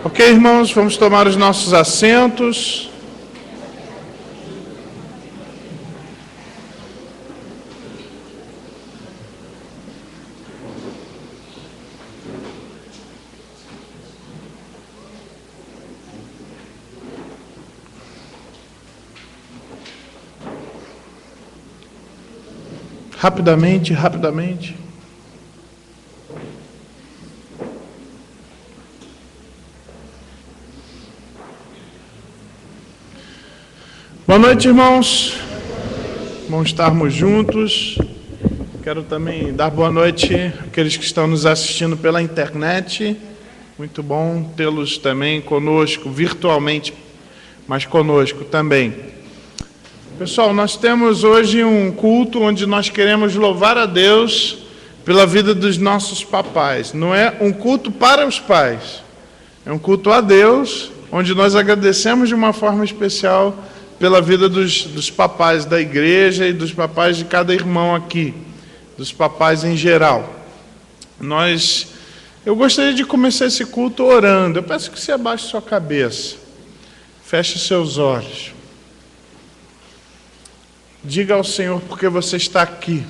Ok, irmãos, vamos tomar os nossos assentos. Rapidamente. Boa noite, irmãos. Bom estarmos juntos. Quero também dar boa noite àqueles que estão nos assistindo pela internet. Muito bom tê-los também conosco, virtualmente, mas conosco também. Pessoal, nós temos hoje um culto onde nós queremos louvar a Deus pela vida dos nossos papais. Não é um culto para os pais, é um culto a Deus, onde nós agradecemos de uma forma especial pela vida dos papais da igreja e dos papais de cada irmão aqui, dos papais em geral. Eu gostaria de começar esse culto orando. Eu peço que você abaixe sua cabeça, feche seus olhos. Diga ao Senhor porque você está aqui.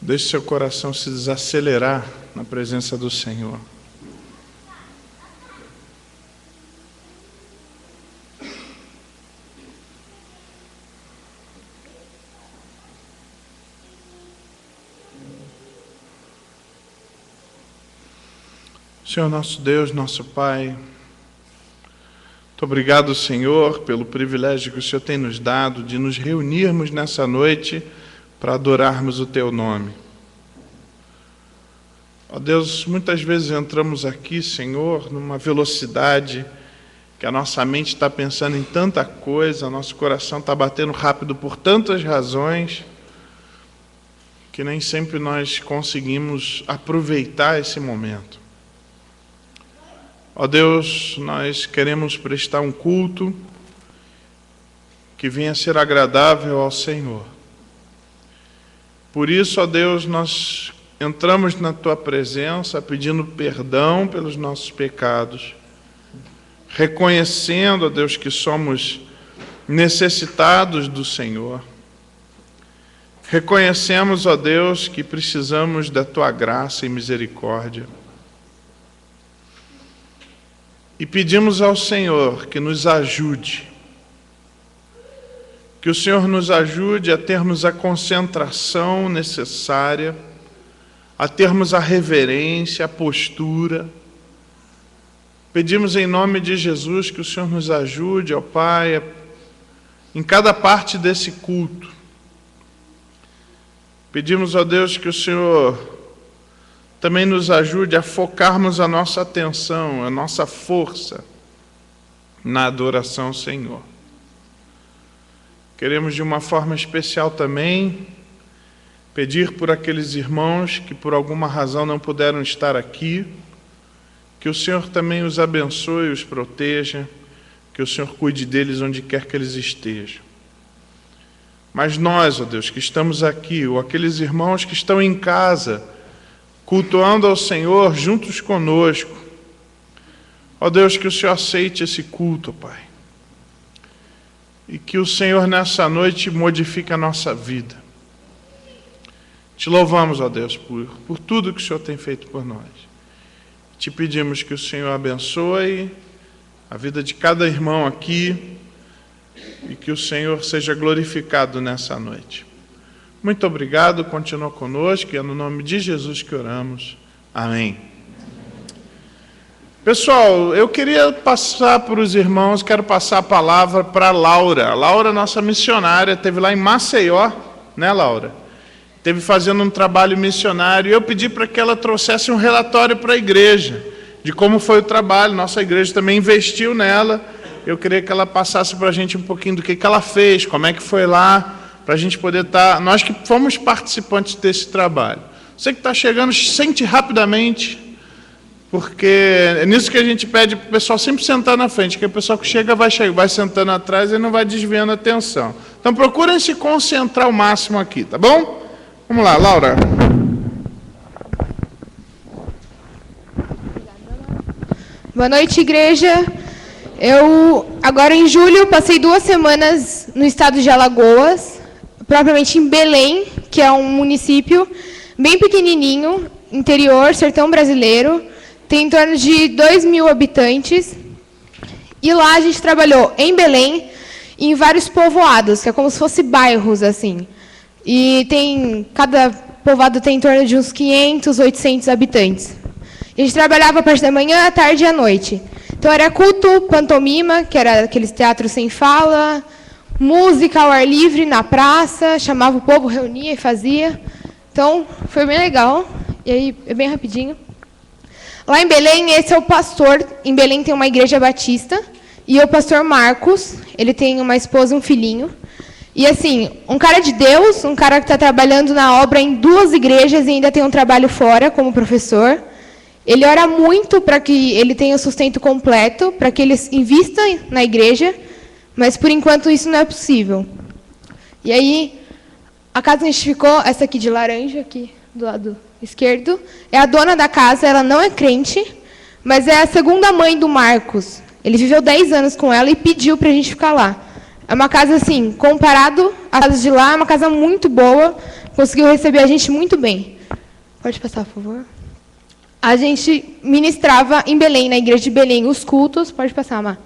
Deixe seu coração se desacelerar na presença do Senhor. Senhor nosso Deus, nosso Pai, muito obrigado, Senhor, pelo privilégio que o Senhor tem nos dado de nos reunirmos nessa noite para adorarmos o Teu nome. Ó Deus, muitas vezes entramos aqui, Senhor, numa velocidade que a nossa mente está pensando em tanta coisa, nosso coração está batendo rápido por tantas razões, que nem sempre nós conseguimos aproveitar esse momento. Ó Deus, nós queremos prestar um culto que venha a ser agradável ao Senhor. Por isso, ó Deus, nós entramos na Tua presença pedindo perdão pelos nossos pecados, reconhecendo, ó Deus, que somos necessitados do Senhor. Reconhecemos, ó Deus, que precisamos da Tua graça e misericórdia. E pedimos ao Senhor que nos ajude, que o Senhor nos ajude a termos a concentração necessária, a termos a reverência, a postura. Pedimos em nome de Jesus que o Senhor nos ajude, ó Pai, em cada parte desse culto. Pedimos, ó Deus, que o Senhor também nos ajude a focarmos a nossa atenção, a nossa força na adoração ao Senhor. Queremos de uma forma especial também pedir por aqueles irmãos que por alguma razão não puderam estar aqui, que o Senhor também os abençoe e os proteja, que o Senhor cuide deles onde quer que eles estejam. Mas nós, ó Deus, que estamos aqui, ou aqueles irmãos que estão em casa, cultuando ao Senhor juntos conosco, ó Deus, que o Senhor aceite esse culto, Pai. E que o Senhor nessa noite modifique a nossa vida. Te louvamos, ó Deus, por tudo que o Senhor tem feito por nós. Te pedimos que o Senhor abençoe a vida de cada irmão aqui e que o Senhor seja glorificado nessa noite. Muito obrigado, continua conosco, e é no nome de Jesus que oramos. Amém. Pessoal, eu queria passar para os irmãos, quero passar a palavra para a Laura. A Laura, nossa missionária, esteve lá em Maceió, né, Laura? Esteve fazendo um trabalho missionário, e eu pedi para que ela trouxesse um relatório para a igreja, de como foi o trabalho. Nossa igreja também investiu nela. Eu queria que ela passasse para a gente um pouquinho do que ela fez, como é que foi lá, para a gente poder estar... Nós que fomos participantes desse trabalho. Você que está chegando, sente rapidamente, porque é nisso que a gente pede para o pessoal sempre sentar na frente, que o pessoal que chega vai sentando atrás e não vai desviando a atenção. Então, procurem se concentrar ao máximo aqui, tá bom? Vamos lá, Laura. Boa noite, igreja. Eu, agora em julho, passei 2 semanas no estado de Alagoas, propriamente em Belém, que é um município bem pequenininho, interior, sertão brasileiro, tem em torno de 2.000 habitantes. E lá a gente trabalhou em Belém, em vários povoados, que é como se fossem bairros, assim. E cada povoado tem em torno de uns 500, 800 habitantes. A gente trabalhava a parte da manhã, à tarde e à noite. Então, era culto, pantomima, que era aqueles teatros sem fala, música ao ar livre, na praça, chamava o povo, reunia e fazia. Então, foi bem legal. E aí, é bem rapidinho. Lá em Belém, esse é o pastor. Em Belém tem uma igreja batista. E o pastor Marcos, ele tem uma esposa e um filhinho. E, assim, um cara de Deus, um cara que está trabalhando na obra em 2 igrejas e ainda tem um trabalho fora como professor. Ele ora muito para que ele tenha o sustento completo, para que ele invista na igreja, mas, por enquanto, isso não é possível. E aí, a casa que a gente ficou, essa aqui de laranja, aqui do lado esquerdo, é a dona da casa, ela não é crente, mas é a segunda mãe do Marcos. Ele viveu 10 anos com ela e pediu para a gente ficar lá. É uma casa, assim, comparado às casas de lá, é uma casa muito boa, conseguiu receber a gente muito bem. Pode passar, por favor. A gente ministrava em Belém, na igreja de Belém, os cultos. Pode passar, Má.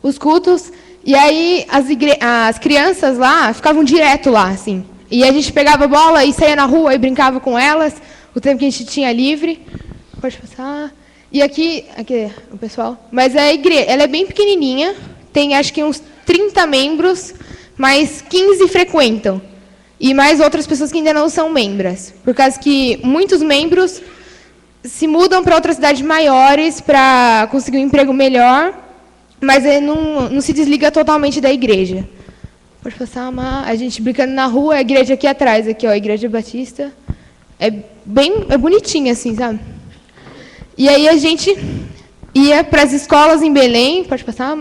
Os cultos. E aí as crianças lá ficavam direto lá, assim. E a gente pegava a bola e saía na rua e brincava com elas, o tempo que a gente tinha livre. Pode passar. E aqui o pessoal. Mas a igreja, ela é bem pequenininha, tem acho que uns 30 membros, mas 15 frequentam. E mais outras pessoas que ainda não são membros. Por causa que muitos membros se mudam para outras cidades maiores para conseguir um emprego melhor, mas ele não se desliga totalmente da igreja. Pode passar, a gente brincando na rua, a igreja aqui atrás, aqui, ó, a igreja batista. É bonitinha, assim, sabe? E aí a gente ia para as escolas em Belém, pode passar,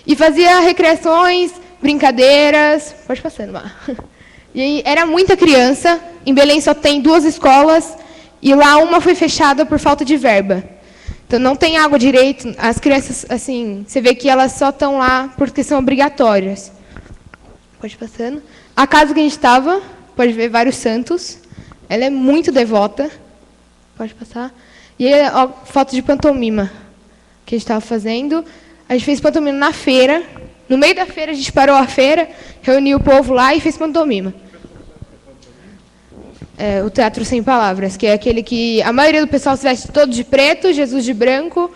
e fazia recreações, brincadeiras, pode passar, E aí era muita criança, em Belém só tem 2 escolas, e lá uma foi fechada por falta de verba. Então, não tem água direito. As crianças, assim, você vê que elas só estão lá porque são obrigatórias. Pode ir passando. A casa que a gente estava, pode ver vários santos. Ela é muito devota. Pode passar. E aí, ó, foto de pantomima que a gente estava fazendo. A gente fez pantomima na feira. No meio da feira, a gente parou a feira, reuniu o povo lá e fez pantomima. É, o Teatro Sem Palavras, que é aquele que a maioria do pessoal se veste todo de preto, Jesus de branco,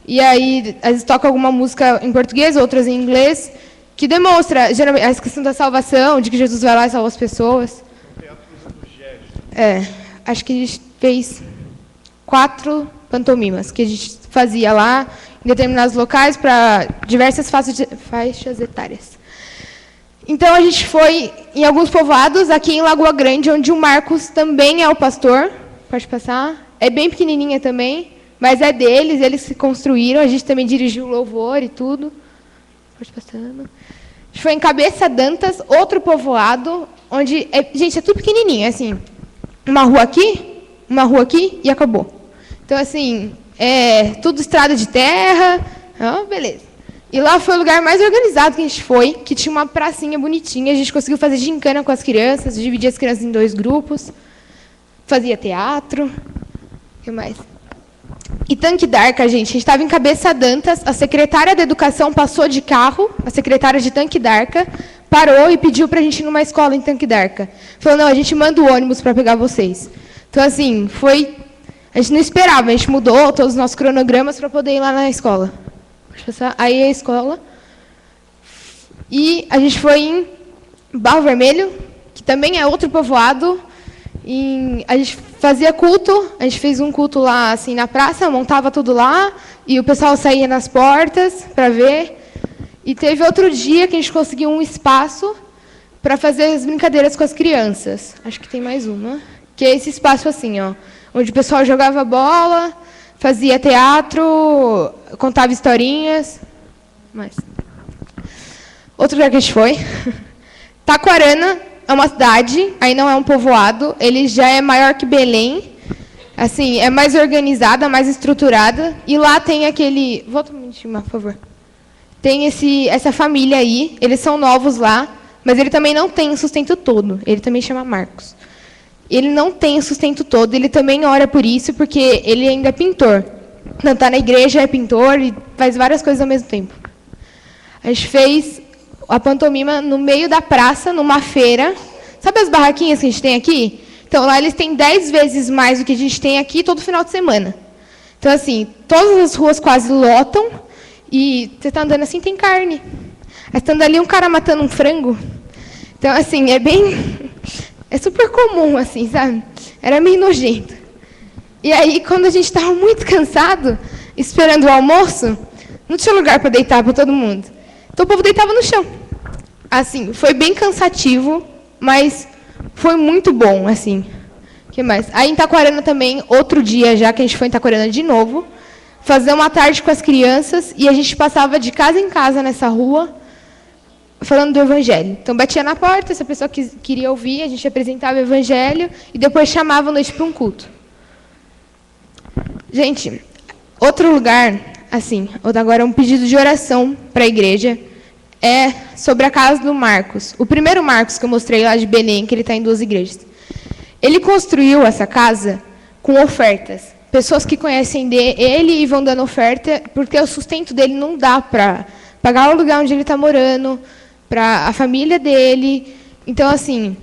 e aí às vezes toca alguma música em português, outras em inglês, que demonstra geralmente a questão da salvação, de que Jesus vai lá e salva as pessoas. O Teatro do Gesto. Acho que a gente fez 4 pantomimas que a gente fazia lá em determinados locais para diversas faixas etárias. Então, a gente foi em alguns povoados, aqui em Lagoa Grande, onde o Marcos também é o pastor. Pode passar. É bem pequenininha também, mas é deles, eles se construíram. A gente também dirigiu o louvor e tudo. Pode passando. A gente foi em Cabeça Dantas, outro povoado, onde, gente, é tudo pequenininho, assim. Uma rua aqui e acabou. Então, assim, é tudo estrada de terra. Beleza. E lá foi o lugar mais organizado que a gente foi, que tinha uma pracinha bonitinha. A gente conseguiu fazer gincana com as crianças, dividir as crianças em 2 grupos. Fazia teatro. O que mais? E Tanque d'Arca, a gente estava em Cabeça Dantas, a secretária da Educação passou de carro, a secretária de Tanque d'Arca, parou e pediu para a gente ir numa escola em Tanque d'Arca. Falou, não, a gente manda o ônibus para pegar vocês. Então, assim, a gente não esperava, a gente mudou todos os nossos cronogramas para poder ir lá na escola. Aí a escola. E a gente foi em Barro Vermelho, que também é outro povoado. A gente fazia culto, a gente fez um culto lá assim na praça, montava tudo lá, e o pessoal saía nas portas para ver. E teve outro dia que a gente conseguiu um espaço para fazer as brincadeiras com as crianças. Acho que tem mais uma. Que é esse espaço assim, ó, onde o pessoal jogava bola, fazia teatro, contava historinhas. Outro lugar que a gente foi, Taquarana é uma cidade, aí não é um povoado, ele já é maior que Belém, assim, é mais organizada, mais estruturada, e lá tem aquele... Volta um minutinho, por favor. Tem essa família aí, eles são novos lá, mas ele também não tem o sustento todo, ele também chama Marcos. Ele não tem o sustento todo, ele também ora por isso, porque ele ainda é pintor. Não está na igreja, é pintor e faz várias coisas ao mesmo tempo. A gente fez a pantomima no meio da praça, numa feira. Sabe as barraquinhas que a gente tem aqui? Então, lá eles têm 10 vezes mais do que a gente tem aqui todo final de semana. Então, assim, todas as ruas quase lotam e você está andando assim, tem carne. Aí está andando ali um cara matando um frango. Então, assim, é super comum, assim, sabe? Era meio nojento. E aí, quando a gente estava muito cansado, esperando o almoço, não tinha lugar para deitar para todo mundo. Então, o povo deitava no chão. Assim, foi bem cansativo, mas foi muito bom, assim. O que mais? Aí, em Taquarana também, outro dia já, que a gente foi em Taquarana de novo, fazer uma tarde com as crianças, e a gente passava de casa em casa nessa rua, falando do Evangelho. Então, batia na porta, se a pessoa queria ouvir, a gente apresentava o Evangelho, e depois chamava a noite para um culto. Gente, outro lugar, assim, agora um pedido de oração para a igreja, é sobre a casa do Marcos. O primeiro Marcos que eu mostrei lá de Belém, que ele está em 2 igrejas. Ele construiu essa casa com ofertas. Pessoas que conhecem ele e vão dando oferta, porque o sustento dele não dá para pagar o lugar onde ele está morando, para a família dele. Então, assim,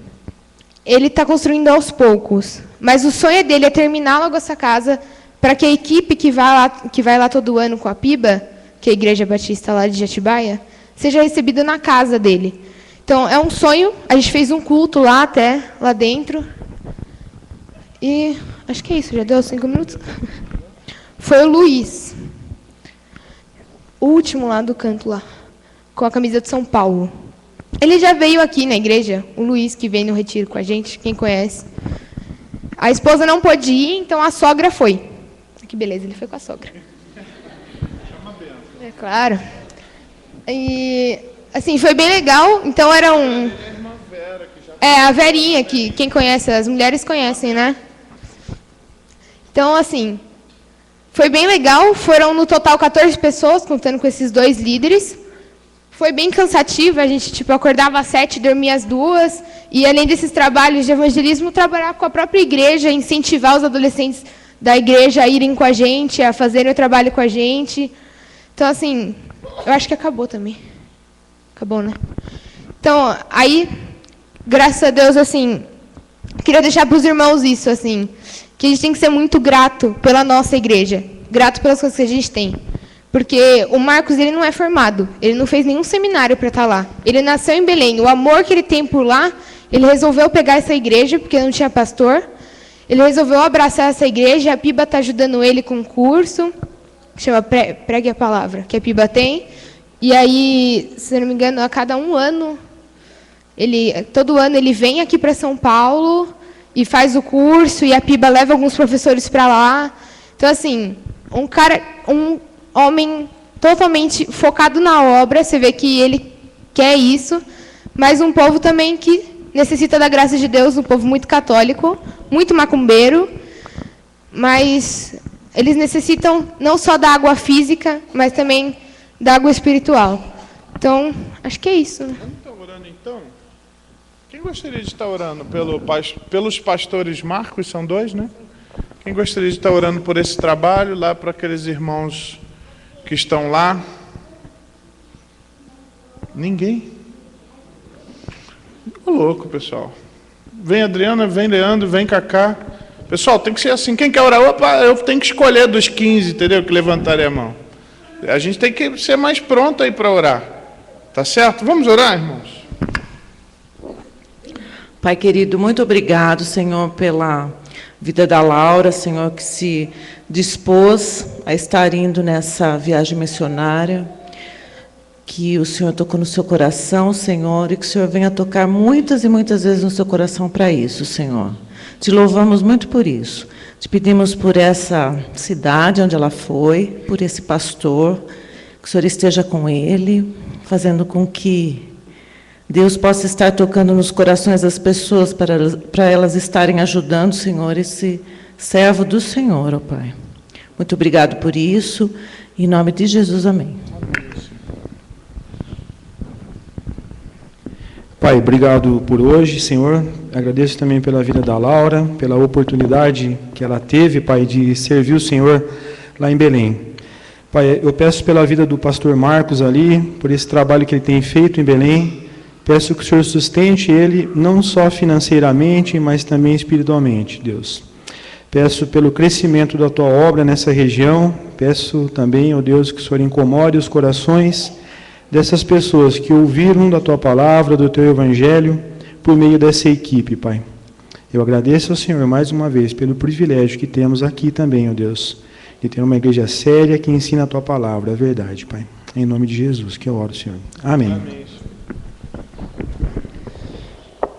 ele está construindo aos poucos. Mas o sonho dele é terminar logo essa casa, para que a equipe que vai lá todo ano com a PIBA, que é a Igreja Batista lá de Jatibaia, seja recebida na casa dele. Então, é um sonho. A gente fez um culto lá até, lá dentro. E acho que é isso, já deu 5 minutos? Foi o Luiz. O último lá do canto lá, com a camisa de São Paulo. Ele já veio aqui na igreja, o Luiz, que vem no retiro com a gente, quem conhece. A esposa não pôde ir, então a sogra foi. Que beleza, ele foi com a sogra. É claro. E, assim, foi bem legal. Então, era um... a Verinha, que quem conhece, as mulheres conhecem, né? Então, assim, foi bem legal. Foram, no total, 14 pessoas, contando com esses 2 líderes. Foi bem cansativo. A gente, acordava às 7, dormia às 2. E, além desses trabalhos de evangelismo, trabalhar com a própria igreja, incentivar os adolescentes da igreja a irem com a gente, a fazerem o trabalho com a gente. Então, assim, eu acho que acabou também. Acabou, né? Então, aí, graças a Deus, assim, queria deixar para os irmãos isso, assim, que a gente tem que ser muito grato pela nossa igreja, grato pelas coisas que a gente tem. Porque o Marcos, ele não é formado, ele não fez nenhum seminário para estar lá. Ele nasceu em Belém. O amor que ele tem por lá, ele resolveu pegar essa igreja, porque não tinha pastor. Ele resolveu abraçar essa igreja, a PIBA está ajudando ele com um curso, que chama Pregue a Palavra, que a PIBA tem. E aí, se não me engano, a cada um ano, todo ano ele vem aqui para São Paulo e faz o curso, e a PIBA leva alguns professores para lá. Então, assim, um homem totalmente focado na obra, você vê que ele quer isso, mas um povo também que necessita da graça de Deus, um povo muito católico, muito macumbeiro, mas eles necessitam não só da água física, mas também da água espiritual. Então, acho que é isso. Né? Vamos estar orando, então? Quem gostaria de estar orando pelos pastores Marcos, são 2, né? Quem gostaria de estar orando por esse trabalho, lá para aqueles irmãos que estão lá? Ninguém? Ô, louco, pessoal. Vem Adriana, vem Leandro, vem Cacá. Pessoal, tem que ser assim. Quem quer orar? Opa, eu tenho que escolher dos 15, entendeu? Que levantarem a mão. A gente tem que ser mais pronto aí para orar. Tá certo? Vamos orar, irmãos? Pai querido, muito obrigado, Senhor, pela vida da Laura, Senhor, que se dispôs a estar indo nessa viagem missionária, que o Senhor tocou no seu coração, Senhor, e que o Senhor venha tocar muitas e muitas vezes no seu coração para isso, Senhor. Te louvamos muito por isso. Te pedimos por essa cidade onde ela foi, por esse pastor, que o Senhor esteja com ele, fazendo com que Deus possa estar tocando nos corações das pessoas para elas estarem ajudando, Senhor, esse servo do Senhor, ó Pai. Muito obrigado por isso. Em nome de Jesus, amém. Pai, obrigado por hoje, Senhor. Agradeço também pela vida da Laura, pela oportunidade que ela teve, Pai, de servir o Senhor lá em Belém. Pai, eu peço pela vida do pastor Marcos ali, por esse trabalho que ele tem feito em Belém. Peço que o Senhor sustente ele, não só financeiramente, mas também espiritualmente, Deus. Peço pelo crescimento da Tua obra nessa região. Peço também, ó Deus, que o Senhor incomode os corações dessas pessoas que ouviram da Tua palavra, do Teu Evangelho, por meio dessa equipe, Pai. Eu agradeço ao Senhor mais uma vez pelo privilégio que temos aqui também, ó Deus, de ter uma igreja séria que ensina a Tua palavra, a verdade, Pai. Em nome de Jesus que eu oro, Senhor. Amém. Amém.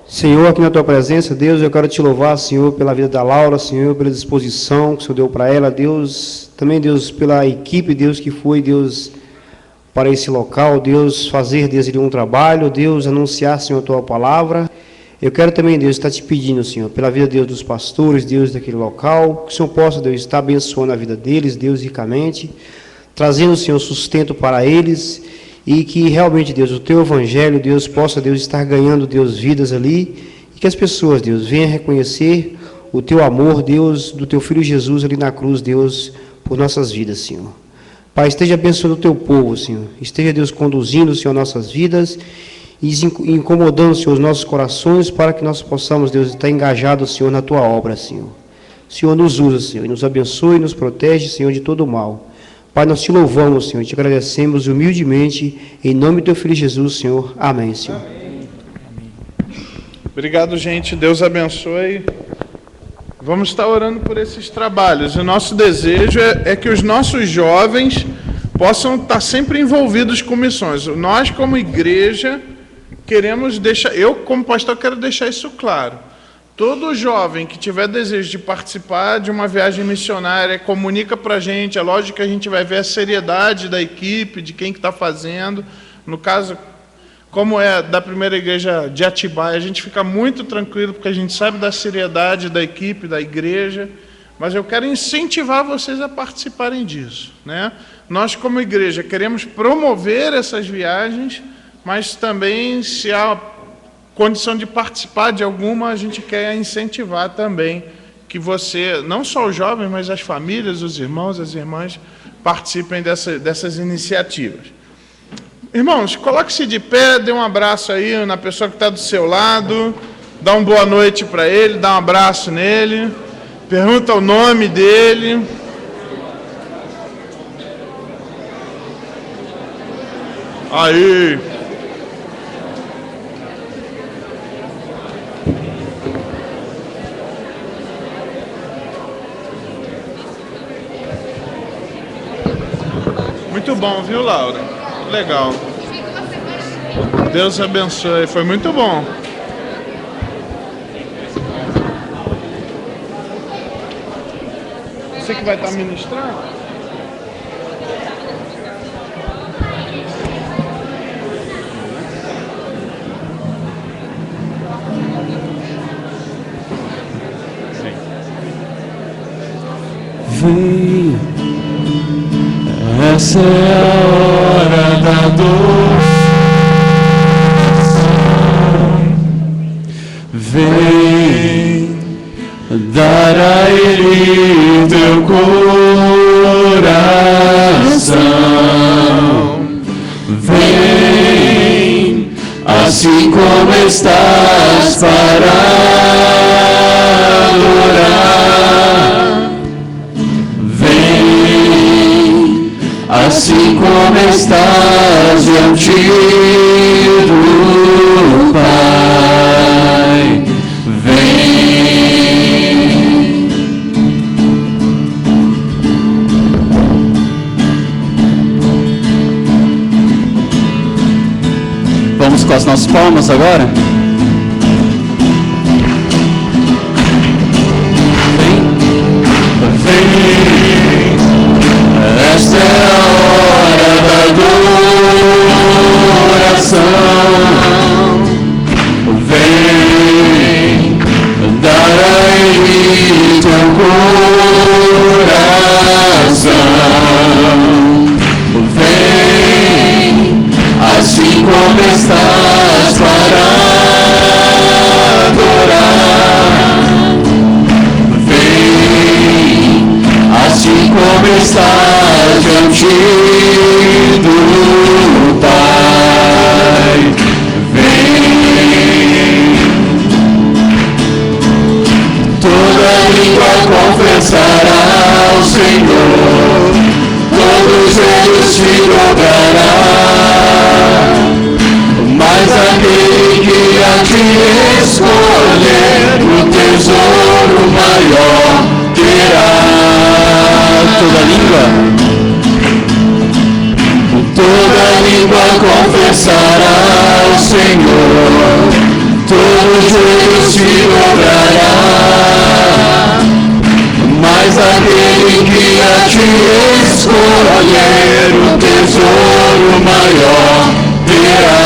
Senhor, aqui na Tua presença, Deus, eu quero Te louvar, Senhor, pela vida da Laura, Senhor, pela disposição que o Senhor deu para ela, Deus, também, Deus, pela equipe, Deus, que foi, Deus, para esse local, Deus, fazer, Deus, um trabalho, Deus, anunciar, Senhor, a Tua palavra. Eu quero também, Deus, estar Te pedindo, Senhor, pela vida, Deus, dos pastores, Deus, daquele local, que o Senhor possa, Deus, estar abençoando a vida deles, Deus, ricamente, trazendo, Senhor, sustento para eles, e que realmente, Deus, o Teu Evangelho, Deus, possa, Deus, estar ganhando, Deus, vidas ali, e que as pessoas, Deus, venham reconhecer o Teu amor, Deus, do Teu Filho Jesus ali na cruz, Deus, por nossas vidas, Senhor. Pai, esteja abençoando o Teu povo, Senhor. Esteja, Deus, conduzindo, Senhor, nossas vidas e incomodando, Senhor, os nossos corações para que nós possamos, Deus, estar engajados, Senhor, na Tua obra, Senhor. Senhor, nos usa, Senhor, e nos abençoe e nos protege, Senhor, de todo o mal. Pai, nós Te louvamos, Senhor, e Te agradecemos humildemente, em nome do Teu Filho Jesus, Senhor. Amém, Senhor. Amém. Obrigado, gente. Deus abençoe. Vamos estar orando por esses trabalhos. O nosso desejo é que os nossos jovens possam estar sempre envolvidos com missões. Nós, como igreja, queremos deixar... Eu, como pastor, quero deixar isso claro. Todo jovem que tiver desejo de participar de uma viagem missionária, comunica para a gente. É lógico que a gente vai ver a seriedade da equipe, de quem que está fazendo. No caso, como é da primeira igreja de Atibaia, a gente fica muito tranquilo, porque a gente sabe da seriedade da equipe, da igreja. Mas eu quero incentivar vocês a participarem disso, né? Nós, como igreja, queremos promover essas viagens, mas também, se há condição de participar de alguma, a gente quer incentivar também que você, não só os jovens, mas as famílias, os irmãos, as irmãs, participem dessas iniciativas. Irmãos, coloque-se de pé, dê um abraço aí na pessoa que está do seu lado, dá uma boa noite para ele, dá um abraço nele, pergunta o nome dele. Aí. Muito bom, viu, Laura? Legal. Deus abençoe. Foi muito bom. Você que vai estar ministrando? Vem, essa é a hora da adoração. Vem, dar a Ele o teu coração. Vem, assim como estás para adorar. Assim como estás diante do Pai, vem. Vamos com as nossas palmas agora? Esta é a hora da adoração. escolher, o tesouro maior terá. Toda língua confessará ao Senhor, todo joelho se dobrará, mas aquele que a ti escolher, o tesouro maior terá.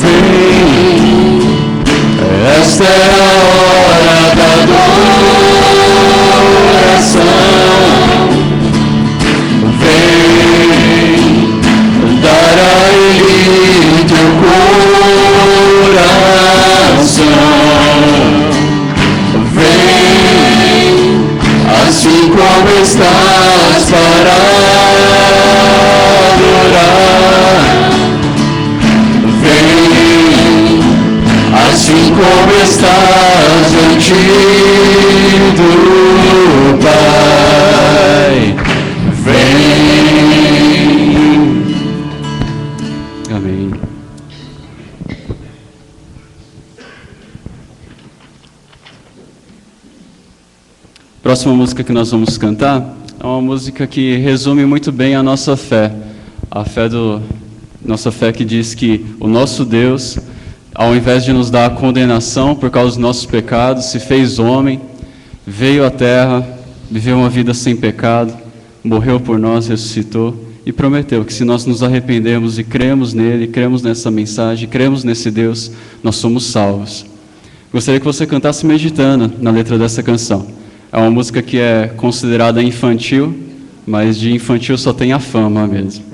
Vem, esta é a hora da adoração. Vem, dar a Ele teu coração. Vem, assim como estás para adorar. Vem, assim como estás diante do Pai. Vem. Amém. Próxima música que nós vamos cantar é uma música que resume muito bem a nossa fé. Nossa fé que diz que o nosso Deus, ao invés de nos dar a condenação por causa dos nossos pecados, se fez homem, veio à terra, viveu uma vida sem pecado, morreu por nós, ressuscitou e prometeu que se nós nos arrependermos e cremos nele, cremos nessa mensagem, cremos nesse Deus, nós somos salvos. Gostaria que você cantasse meditando na letra dessa canção. É uma música que é considerada infantil, mas de infantil só tem a fama mesmo.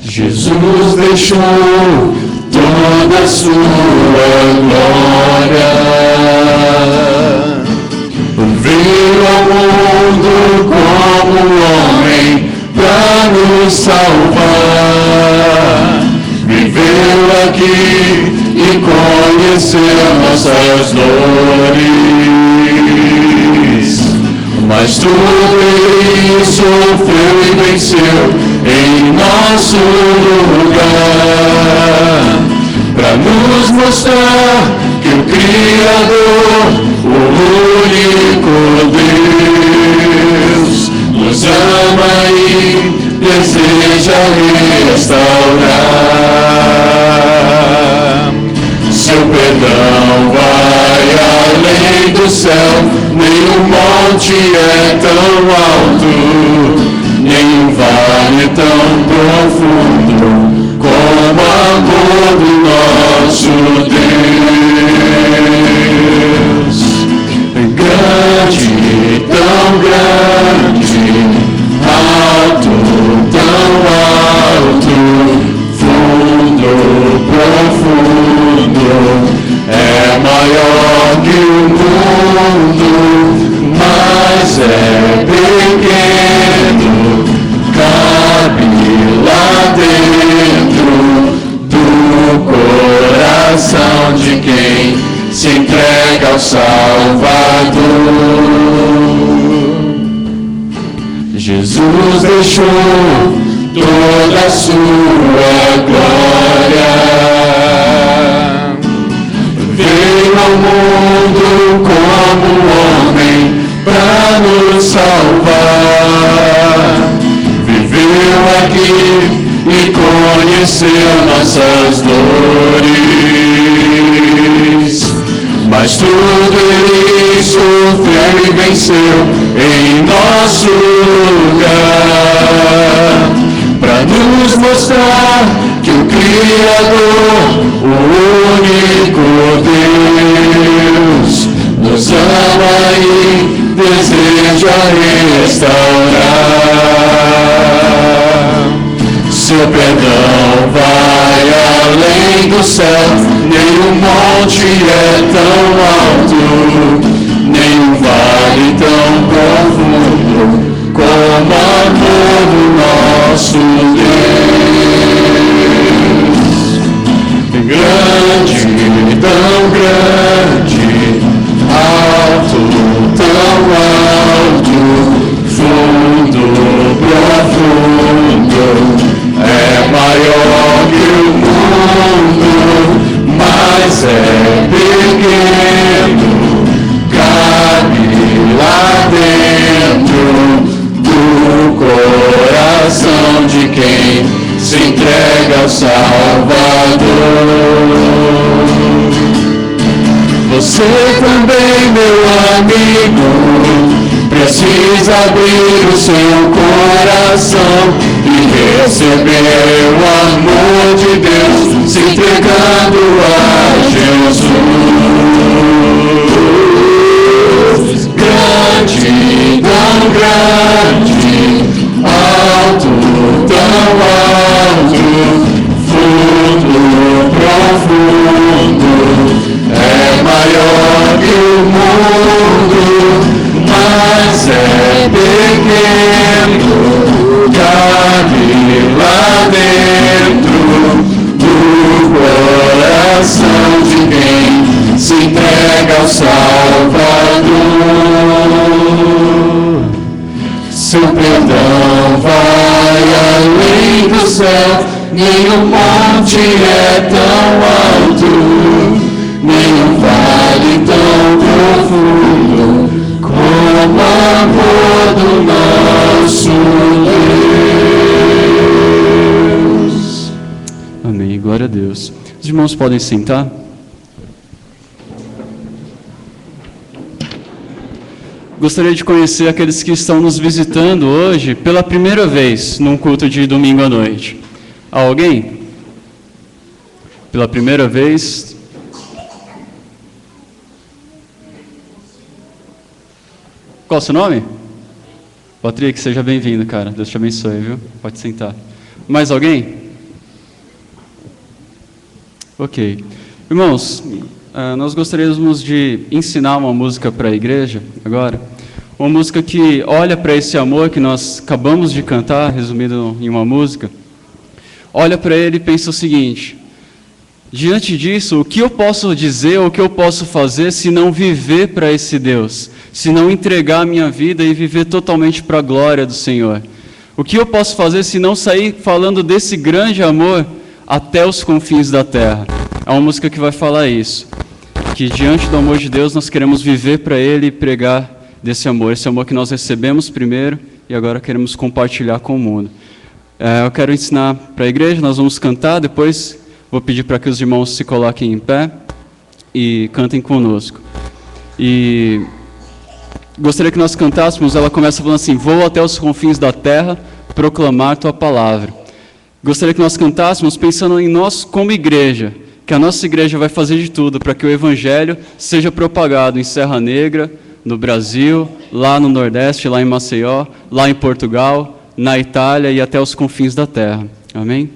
Jesus deixou toda a sua glória, veio ao mundo como homem para nos salvar, viveu aqui e conheceu nossas dores, mas tudo ele sofreu e venceu em nosso lugar, para nos mostrar que o Criador, o único Deus, nos ama e deseja restaurar. Seu perdão vai além do céu, nenhum monte é tão alto, nenhum vale tão profundo como o amor do nosso Deus. Grande, tão grande, alto, tão alto, fundo, profundo, é maior que o mundo, mas é pequeno, cabe lá dentro do coração de quem se entrega ao Salvador. Jesus deixou toda a sua glória, veio ao mundo como homem para nos salvar, viveu aqui e conheceu nossas dores, mas tudo ele sofreu e venceu em nosso lugar, para nos mostrar que o Criador, o único Deus, nos ama e deseja restaurar. Seu perdão vai além do céu, nenhum monte é tão alto, nenhum vale tão profundo como o amor do nosso Deus. Grande, tão Você também, meu amigo, precisa abrir o seu coração e receber o amor de Deus, se entregando a Jesus. Grande, tão grande, alto, tão alto, fundo, profundo, é maior que o mundo, mas é pequeno, cabe lá dentro do coração de quem se entrega ao Salvador. Seu perdão vai além do céu, nenhum monte é tão alto, nenhum vale tão profundo como o amor do nosso Deus. Amém. Glória a Deus. Os irmãos podem sentar. Gostaria de conhecer aqueles que estão nos visitando hoje pela primeira vez num culto de domingo à noite. Há alguém? Pela primeira vez? Qual o seu nome? Patrick, seja bem-vindo, cara. Deus te abençoe, viu? Pode sentar. Mais alguém? Ok. Irmãos, nós gostaríamos de ensinar uma música para a igreja agora. Uma música que olha para esse amor que nós acabamos de cantar, resumido em uma música. Olha para ele e pensa o seguinte: diante disso, o que eu posso dizer, o que eu posso fazer se não viver para esse Deus? Se não entregar a minha vida e viver totalmente para a glória do Senhor? O que eu posso fazer se não sair falando desse grande amor até os confins da terra? É uma música que vai falar isso. Que diante do amor de Deus nós queremos viver para Ele e pregar desse amor. Esse amor que nós recebemos primeiro e agora queremos compartilhar com o mundo. Eu quero ensinar para a igreja, nós vamos cantar, depois vou pedir para que os irmãos se coloquem em pé e cantem conosco. E gostaria que nós cantássemos, ela começa falando assim: vou até os confins da terra proclamar Tua palavra. Gostaria que nós cantássemos pensando em nós como igreja, que a nossa igreja vai fazer de tudo para que o Evangelho seja propagado em Serra Negra, no Brasil, lá no Nordeste, lá em Maceió, lá em Portugal, na Itália e até os confins da terra. Amém?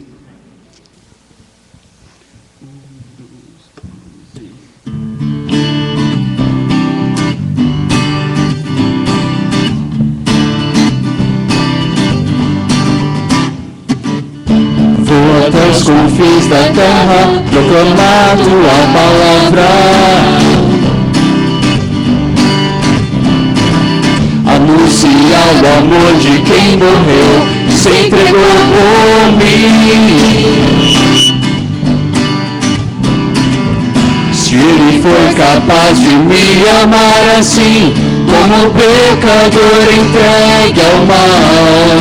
Vou até os confins da terra proclamar Tua palavra, anunciar o amor de quem morreu e se entregou por mim. Se Ele foi capaz de me amar assim, como pecador entregue ao mal,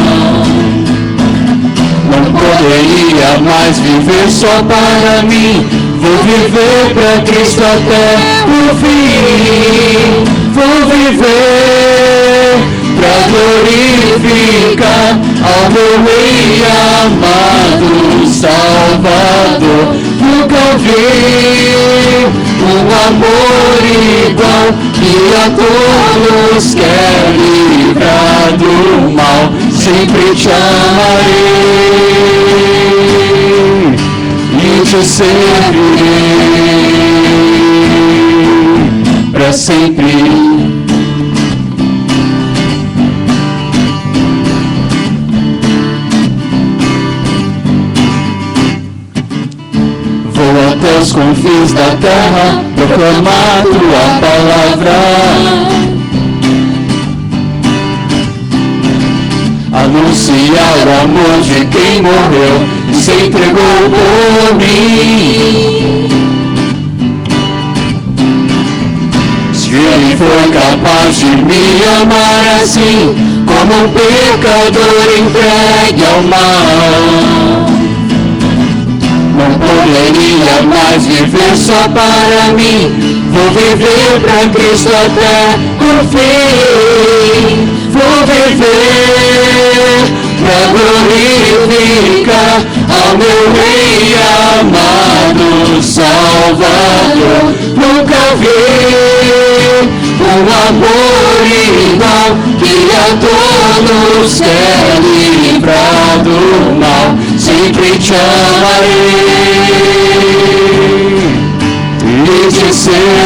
não poderia mais viver só para mim. Vou viver para Cristo até o fim. Vou viver para glorificar ao meu Rei amado Salvador. Nunca vi um amor igual, que a todos quer livrar do mal. Sempre te amarei e te servirei para sempre. Vou até os confins da terra proclamar Tua palavra, anunciar o amor de quem morreu e se entregou por mim. Se Ele foi capaz de me amar assim, como um pecador entregue ao mal, não poderia mais viver só para mim. Vou viver pra Cristo até o fim. Vou viver pra glorificar ao meu Rei amado Salvador. Nunca vi um amor igual, que a todos quer livrar do mal. Sempre te amarei e te servirei.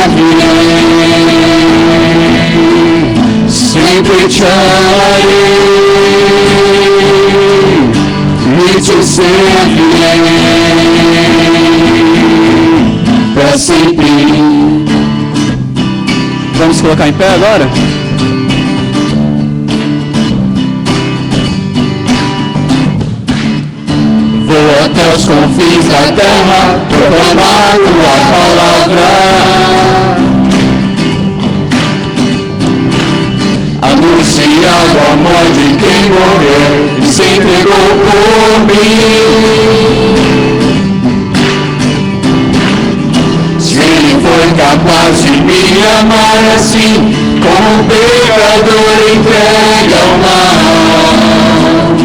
Sempre te amarei e te servirei para sempre. Vamos colocar em pé agora? Vou até os confins da terra proclamar tua palavra, anunciar o amor de quem morreu e se entregou por mim. Se ele foi capaz de me amar assim, como um pecador entregue ao mal,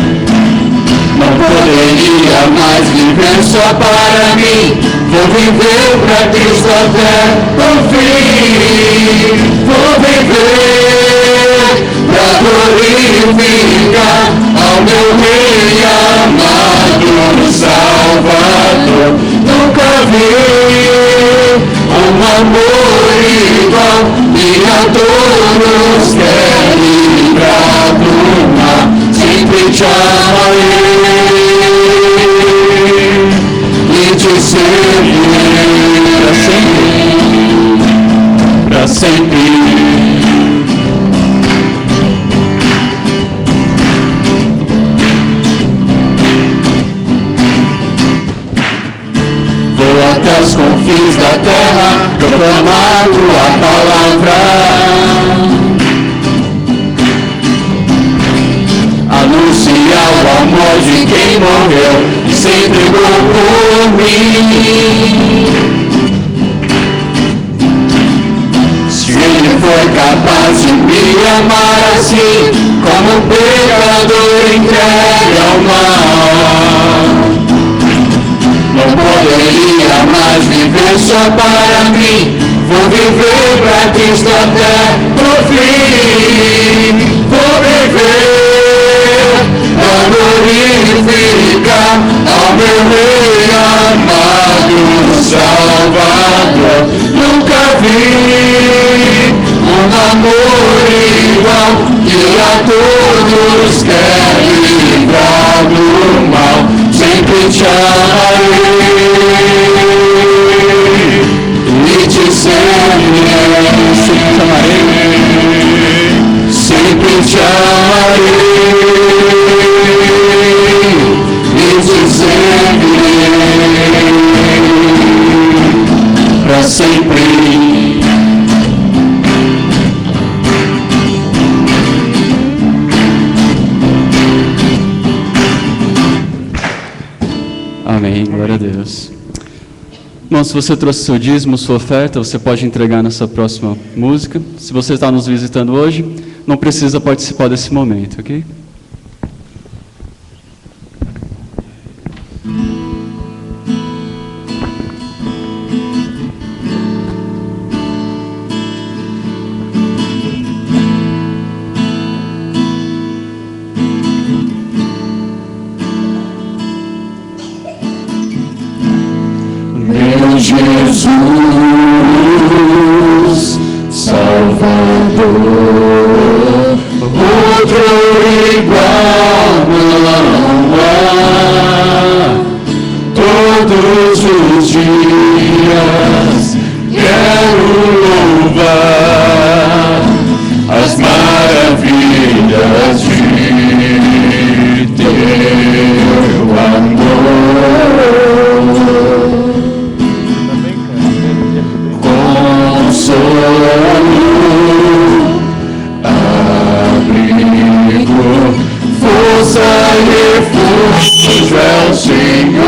não poderia mais viver só para mim. Vou viver pra Cristo até o fim. Vou viver pra glorificar ao meu Rei amado Salvador. Nunca vi um amor igual, e a todos quer livrar do mal. Sempre te amarei e te servirei para sempre. Vou até os confins da terra proclamar tua palavra, anunciar o amor de quem morreu e se entregou por mim. Se ele foi capaz de me amar assim, como um pecador entregue ao mal, não poderia mais viver só para mim. Vou viver pra Cristo até o fim. Vou viver pra glorificar ao meu Rei amado Salvador. Nunca vi um amor igual, que a todos quer livrar do mal. Sempre te amarei e te servirei. Sempre te amarei e te servirei para sempre. Amém, glória a Deus. Bom, se você trouxe seu dízimo, sua oferta, você pode entregar nessa próxima música. Se você está nos visitando hoje, não precisa participar desse momento, ok? Jesus, Salvador, outro igual não há. Todos os dias quero louvar as maravilhas de teu amor. Força e refúgio é o Senhor,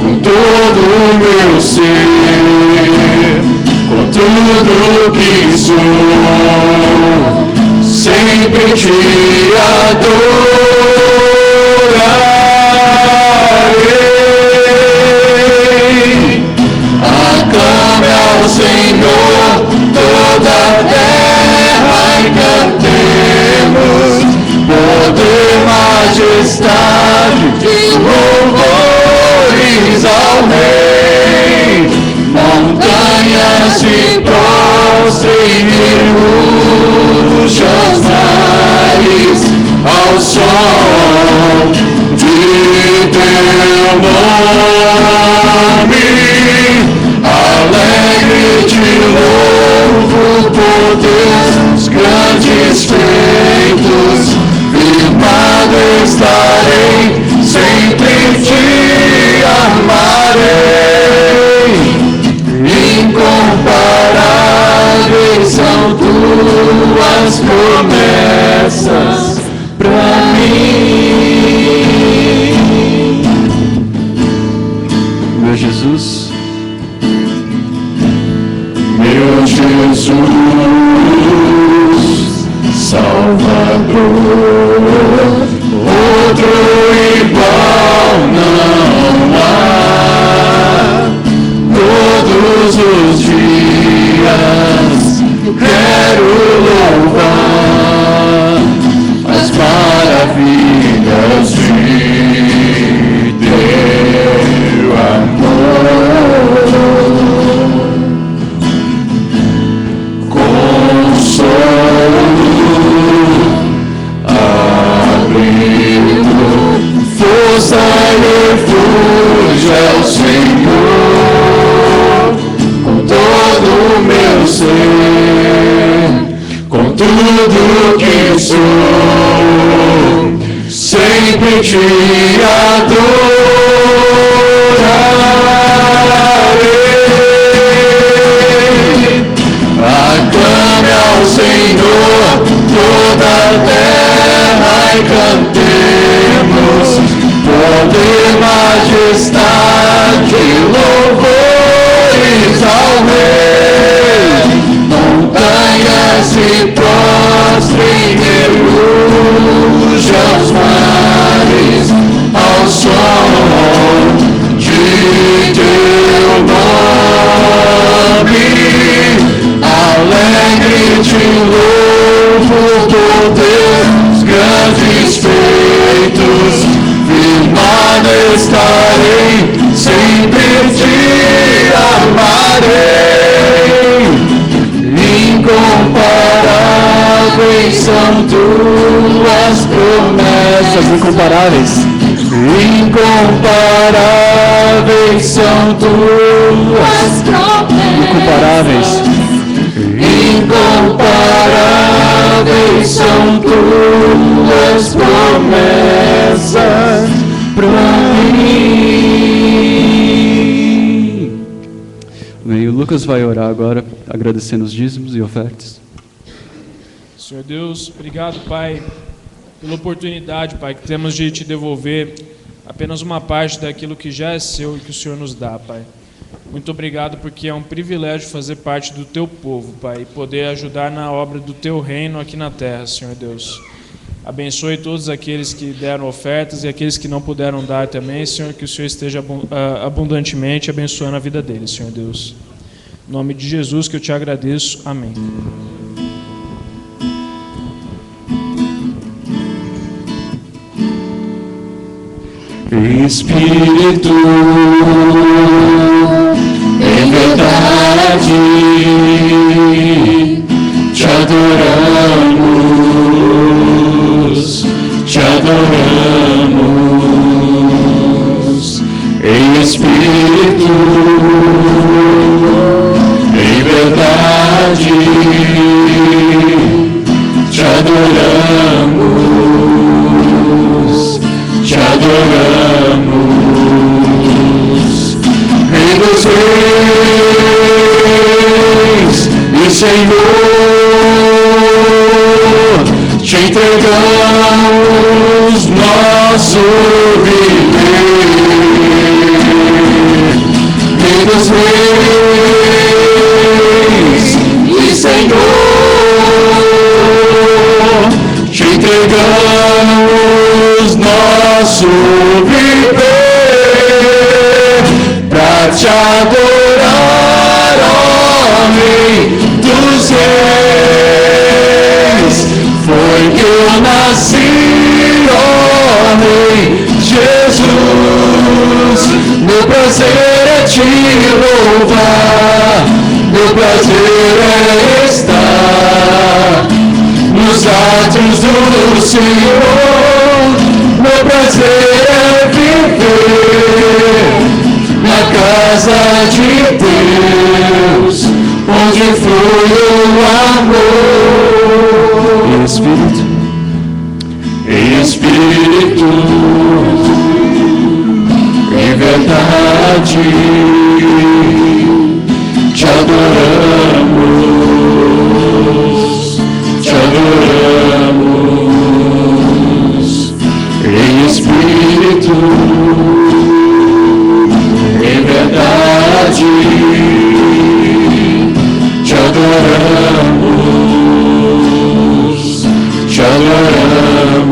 com todo o meu ser. tudo que sou, sempre te adorarei. Aclame ao Senhor toda a terra e cantemos poder, majestade e louvores ao Rei. Montanhas se prostrem e rujam mares ao som de teu nome. Alegre te louvo por teus grandes feitos, firmado estarei, sempre te amarei. Incomparáveis são tuas promessas pra mim. Meu Jesus, Meu Jesus, Salvador, outro igual não há. Todos os dias quero louvar as maravilhas de teu amor. Consolo, abrigo, força e refúgio é o Senhor. Com todo o meu ser, com tudo que sou, sempre te adorarei. Aclame ao Senhor toda a terra e cantemos poder, majestade e louvores ao Rei. Montanhas se prostrem e rujam os mares ao som de teu nome. Alegre te louvo por teus grandes feitos, firmado estarei, sempre te amarei. Incomparáveis são tuas promessas, incomparáveis. Incomparáveis são tuas promessas, incomparáveis. Incomparáveis são tuas promessas pra mim. bem, o Lucas vai orar agora, agradecendo os dízimos e ofertas. Senhor Deus, obrigado, Pai, pela oportunidade, Pai, que temos de te devolver apenas uma parte daquilo que já é seu e que o Senhor nos dá, Pai. Muito obrigado, porque é um privilégio fazer parte do Teu povo, Pai, e poder ajudar na obra do Teu reino aqui na terra, Senhor Deus. Abençoe todos aqueles que deram ofertas e aqueles que não puderam dar também, Senhor, que o Senhor esteja abundantemente abençoando a vida deles, Senhor Deus. Em nome de Jesus que eu te agradeço. Amém. Espírito, em verdade, te adoramos, te adoramos. Em Espírito, em verdade, te adoramos, te adoramos. Rei dos reis e Senhor, te entregamos nosso viver. Rei dos reis entregamos nosso viver pra te adorar, ó Rei dos Reis. Foi que eu nasci, ó Rei Jesus. Meu prazer é te louvar, meu prazer é estar nos atos do Senhor. Meu prazer é viver na casa de Deus, onde flui o amor. Em Espírito, em verdade, te adoramos, te adoramos. Em Espírito, em verdade, te adoramos, te adoramos.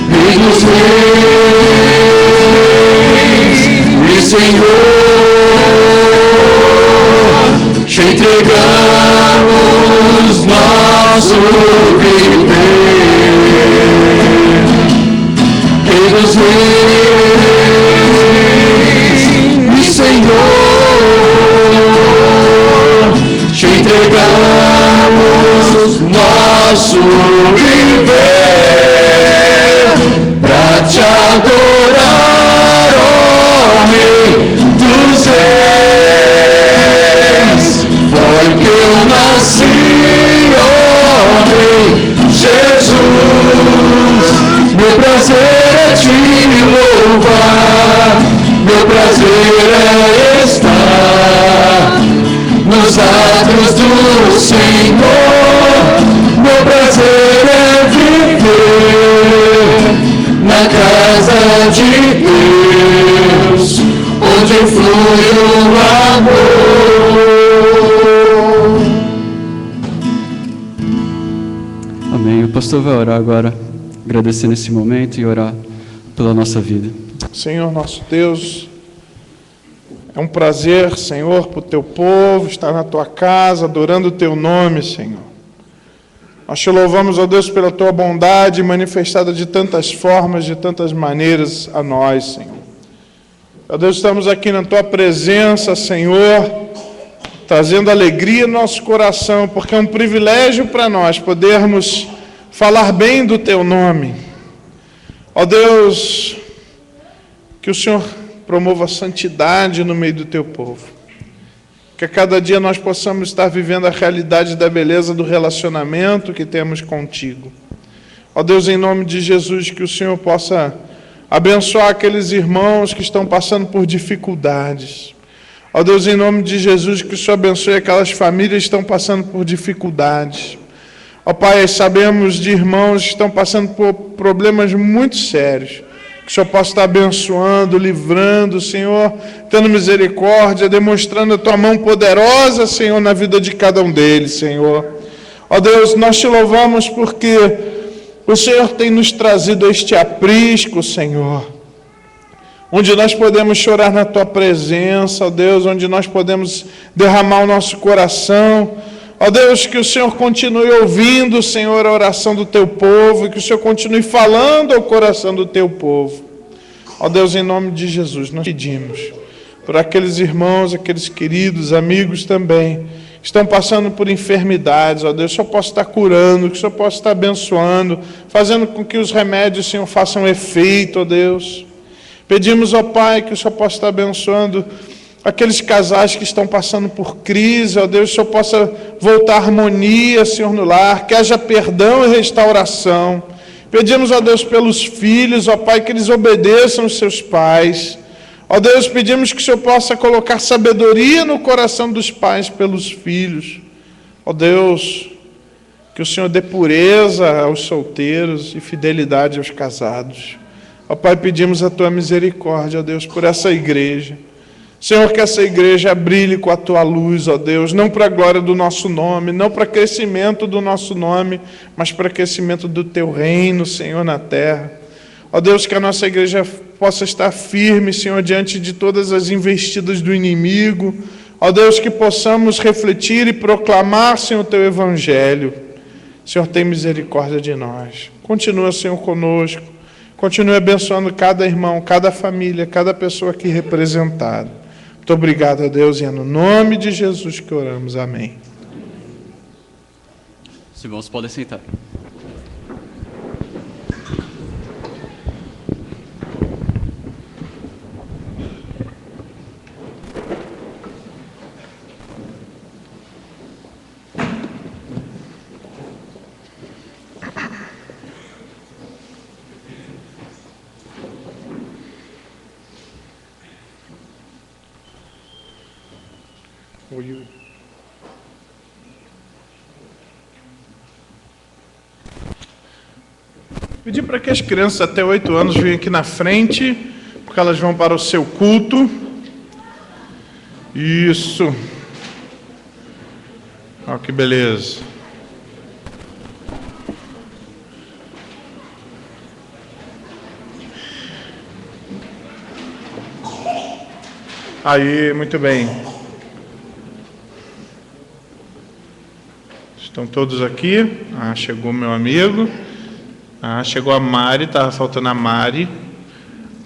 Rei dos Reis e Senhor, te entregamos nosso viver. Rei dos Reis e Senhor, te entregamos nosso viver pra te adorar, ó Rei dos Reis. Foi que eu nasci, ó Rei Jesus. Meu prazer é te louvar, meu prazer é estar nos atos do Senhor. Meu prazer é viver na casa de Deus, onde flui o amor. Amém. O pastor vai orar agora, agradecer nesse momento e orar pela nossa vida. Senhor nosso Deus, é um prazer, Senhor, para o teu povo estar na tua casa, adorando o teu nome, Senhor. Nós te louvamos, ó Deus, pela tua bondade manifestada de tantas formas, de tantas maneiras a nós, Senhor. Ó Deus, estamos aqui na tua presença, Senhor, trazendo alegria no nosso coração, porque é um privilégio para nós podermos falar bem do teu nome. Ó Deus, que o Senhor promova a santidade no meio do teu povo. Que a cada dia nós possamos estar vivendo a realidade da beleza do relacionamento que temos contigo. Ó Deus, em nome de Jesus, que o Senhor possa abençoar aqueles irmãos que estão passando por dificuldades. Ó Deus, em nome de Jesus, que o Senhor abençoe aquelas famílias que estão passando por dificuldades. Ó Pai, sabemos de irmãos que estão passando por problemas muito sérios. Que o Senhor possa estar abençoando, livrando, Senhor, tendo misericórdia, demonstrando a tua mão poderosa, Senhor, na vida de cada um deles, Senhor. Ó Deus, nós te louvamos porque o Senhor tem nos trazido este aprisco, Senhor, onde nós podemos chorar na tua presença, ó Deus, onde nós podemos derramar o nosso coração. Ó Deus, que o Senhor continue ouvindo, Senhor, a oração do teu povo, e que o Senhor continue falando ao coração do teu povo. Ó Deus, em nome de Jesus, nós pedimos por aqueles irmãos, aqueles queridos, amigos também, que estão passando por enfermidades, ó Deus, que o Senhor possa estar curando, que o Senhor possa estar abençoando, fazendo com que os remédios, Senhor, façam efeito, ó Deus. Pedimos, ó Pai, que o Senhor possa estar abençoando aqueles casais que estão passando por crise, ó Deus, que o Senhor possa voltar a harmonia, Senhor, no lar, que haja perdão e restauração. Pedimos, ó Deus, pelos filhos, ó Pai, que eles obedeçam os seus pais. Ó Deus, pedimos que o Senhor possa colocar sabedoria no coração dos pais pelos filhos. Ó Deus, que o Senhor dê pureza aos solteiros e fidelidade aos casados. Ó Pai, pedimos a tua misericórdia, ó Deus, por essa igreja. Senhor, que essa igreja brilhe com a Tua luz, ó Deus, não para a glória do nosso nome, não para crescimento do nosso nome, mas para crescimento do Teu reino, Senhor, na terra. Ó Deus, que a nossa igreja possa estar firme, Senhor, diante de todas as investidas do inimigo. Ó Deus, que possamos refletir e proclamar, Senhor, o Teu evangelho. Senhor, tem misericórdia de nós. Continua, Senhor, conosco. Continue abençoando cada irmão, cada família, cada pessoa aqui representada. Muito obrigado a Deus, e é no nome de Jesus que oramos. Amém. Os irmãos podem sentar. Pedir para que as crianças até 8 anos venham aqui na frente, porque elas vão para o seu culto. Isso. Olha que beleza. Aí, muito bem. Estão todos aqui. Ah, chegou meu amigo. Ah, chegou a Mari, estava faltando a Mari.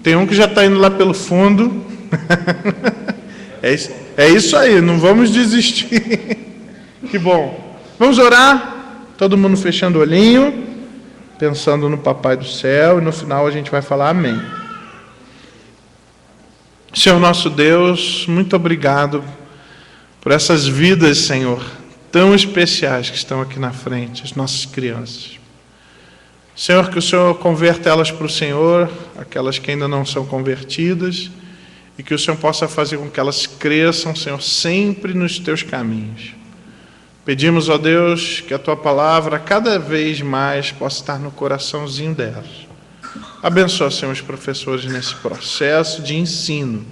Tem um que já está indo lá pelo fundo. É isso aí, não vamos desistir. Que bom. Vamos orar? Todo mundo fechando o olhinho, pensando no Papai do Céu, e no final a gente vai falar amém. Senhor nosso Deus, muito obrigado por essas vidas, Senhor, tão especiais que estão aqui na frente, as nossas crianças. Senhor, que o Senhor converta elas para o Senhor, aquelas que ainda não são convertidas, e que o Senhor possa fazer com que elas cresçam, Senhor, sempre nos Teus caminhos. Pedimos, ó Deus, que a Tua palavra cada vez mais possa estar no coraçãozinho delas. Abençoa, Senhor, os professores nesse processo de ensino,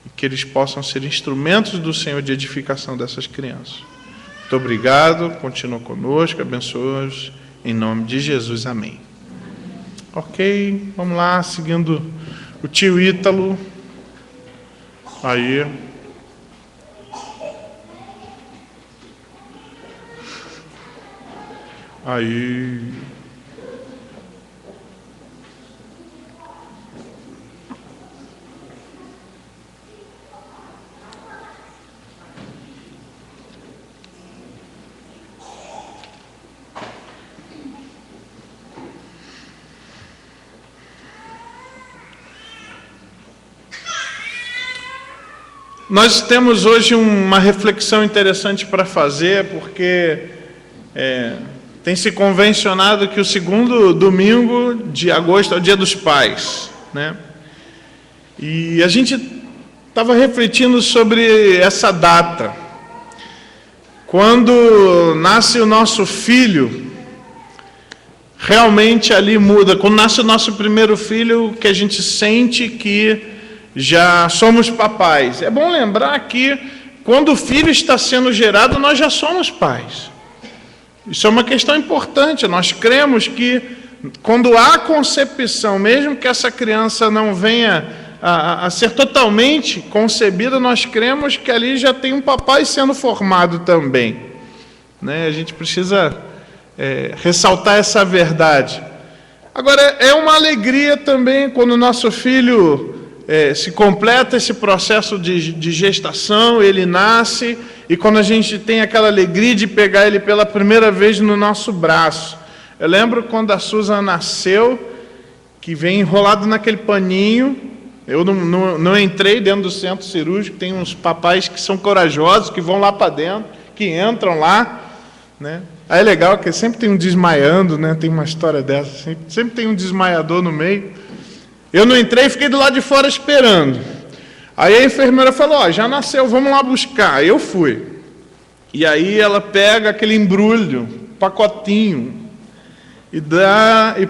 e que eles possam ser instrumentos do Senhor de edificação dessas crianças. Muito obrigado, continua conosco, abençoa-os. Em nome de Jesus, amém. Ok, vamos lá, seguindo o tio Ítalo. Aí. Aí. Nós temos hoje uma reflexão interessante para fazer, porque tem se convencionado que o segundo domingo de agosto é o Dia dos Pais, né? E a gente estava refletindo sobre essa data. Quando nasce o nosso filho, realmente ali muda. Quando nasce o nosso primeiro filho, que a gente sente que já somos papais. É bom lembrar que quando o filho está sendo gerado, nós já somos pais. Isso é uma questão importante. Nós cremos que quando há concepção, mesmo que essa criança não venha a ser totalmente concebida, nós cremos que ali já tem um papai sendo formado também, né? A gente precisa ressaltar essa verdade. Agora, é uma alegria também quando o nosso filho se completa esse processo de gestação, ele nasce, e quando a gente tem aquela alegria de pegar ele pela primeira vez no nosso braço. Eu lembro quando a Susan nasceu, que vem enrolado naquele paninho. Eu não entrei dentro do centro cirúrgico, tem uns papais que são corajosos, que vão lá para dentro, que entram lá, né? Aí é legal que sempre tem um desmaiando, né? Tem uma história dessa, sempre tem um desmaiador no meio. Eu não entrei, fiquei do lado de fora esperando. Aí a enfermeira falou, já nasceu, vamos lá buscar. Aí eu fui. E aí ela pega aquele embrulho, pacotinho, e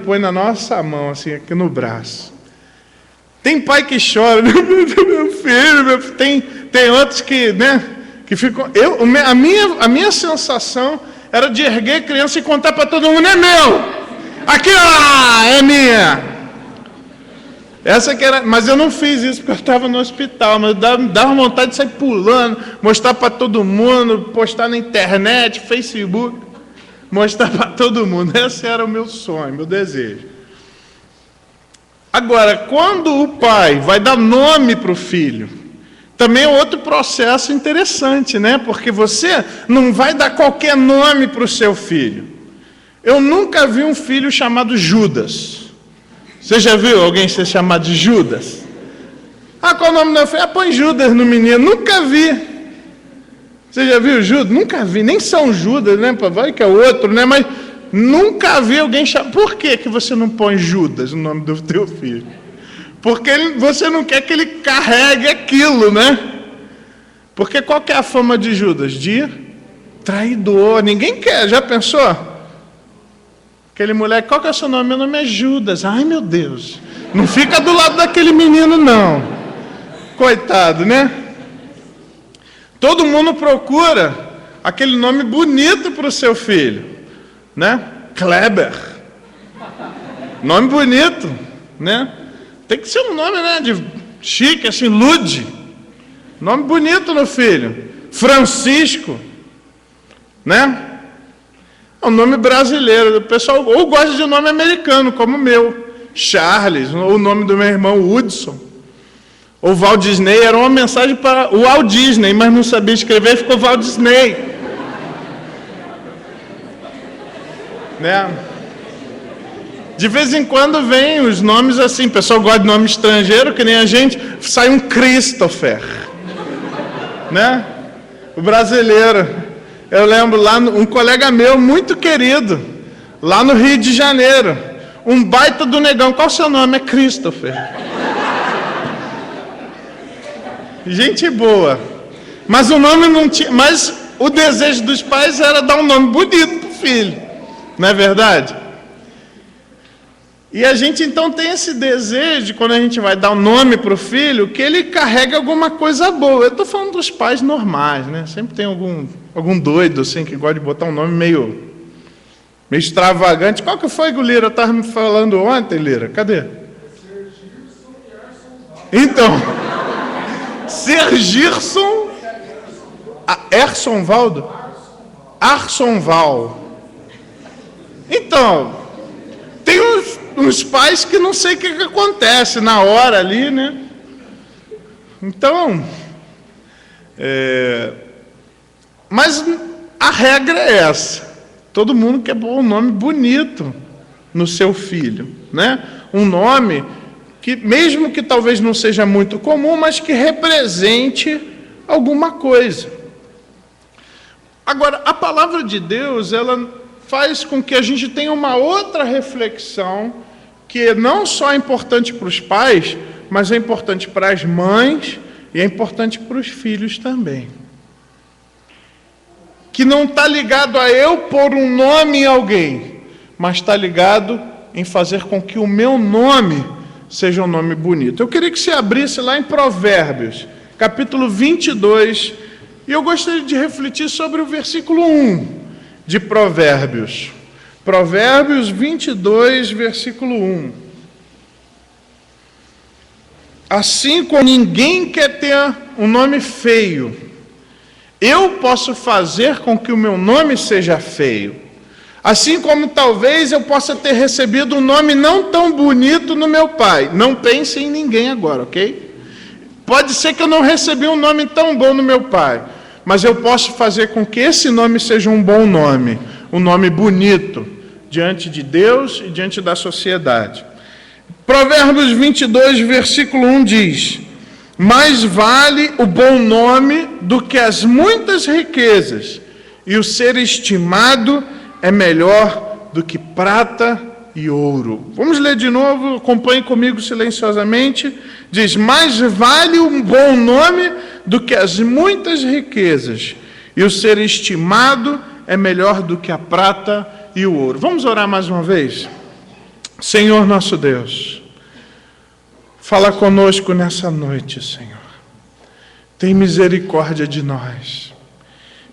põe na nossa mão, assim, aqui no braço. Tem pai que chora, meu filho, tem outros que, né, que ficam... A minha sensação era de erguer a criança e contar para todo mundo, é meu! Aqui, é minha! Essa que era, mas eu não fiz isso porque eu estava no hospital, mas dava vontade de sair pulando, mostrar para todo mundo, postar na internet, Facebook, mostrar para todo mundo. Esse era o meu sonho, meu desejo. Agora, quando o pai vai dar nome para o filho, também é outro processo interessante, né? Porque você não vai dar qualquer nome para o seu filho. Eu nunca vi um filho chamado Judas. Você já viu alguém ser chamado de Judas? Qual é o nome do meu filho? Põe Judas no menino. Nunca vi. Você já viu Judas? Nunca vi. Nem São Judas, né? Vai que é outro, né? Mas nunca vi alguém chamar. Por que você não põe Judas no nome do teu filho? Porque você não quer que ele carregue aquilo, né? Porque qual que é a fama de Judas? De traidor. Ninguém quer. Já pensou? Aquele moleque, qual que é o seu nome? Meu nome é Judas. Ai, meu Deus. Não fica do lado daquele menino, não. Coitado, né? Todo mundo procura aquele nome bonito para o seu filho, né? Kleber. Nome bonito, né? Tem que ser um nome, né, de chique, assim, Lud. Nome bonito no filho. Francisco, né? É um nome brasileiro. O pessoal ou gosta de nome americano, como o meu. Charles, ou o nome do meu irmão, Hudson. Ou Walt Disney, era uma mensagem para o Walt Disney, mas não sabia escrever e ficou Walt Disney. Né? De vez em quando vem os nomes assim, o pessoal gosta de nome estrangeiro, que nem a gente, sai um Christopher. Né? O brasileiro. Eu lembro lá, um colega meu, muito querido, lá no Rio de Janeiro, um baita do negão. Qual o seu nome? É Christopher. Gente boa. Mas o nome não tinha. Mas o desejo dos pais era dar um nome bonito para o filho. Não é verdade? E a gente então tem esse desejo, quando a gente vai dar um nome para o filho, que ele carregue alguma coisa boa. Eu estou falando dos pais normais, né? Sempre tem algum doido assim que gosta de botar um nome meio extravagante. Qual que foi, Lira? Eu estava me falando ontem, Lira. Cadê? Então, Sergirson Ersonvaldo? Arsonval. Então, tem uns pais que não sei o que acontece na hora ali, né? Então, mas a regra é essa. Todo mundo quer pôr um nome bonito no seu filho, né? Um nome que, mesmo que talvez não seja muito comum, mas que represente alguma coisa. Agora, a palavra de Deus, ela faz com que a gente tenha uma outra reflexão, que não só é importante para os pais, mas é importante para as mães e é importante para os filhos também. Que não está ligado a eu pôr um nome em alguém, mas está ligado em fazer com que o meu nome seja um nome bonito. Eu queria que você abrisse lá em Provérbios, capítulo 22, e eu gostaria de refletir sobre o versículo 1 de Provérbios. Provérbios 22, versículo 1. Assim como ninguém quer ter um nome feio, eu posso fazer com que o meu nome seja feio. Assim como talvez eu possa ter recebido um nome não tão bonito no meu pai. Não pense em ninguém agora, ok? Pode ser que eu não recebi um nome tão bom no meu pai, mas eu posso fazer com que esse nome seja um bom nome, um nome bonito, diante de Deus e diante da sociedade. Provérbios 22, versículo 1 diz: mais vale o bom nome do que as muitas riquezas, e o ser estimado é melhor do que prata e ouro. Vamos ler de novo, acompanhe comigo silenciosamente. Diz: mais vale um bom nome do que as muitas riquezas, e o ser estimado é melhor do que a prata e o ouro. Vamos orar mais uma vez? Senhor nosso Deus, Fala conosco nessa noite, Senhor. Tem misericórdia de nós.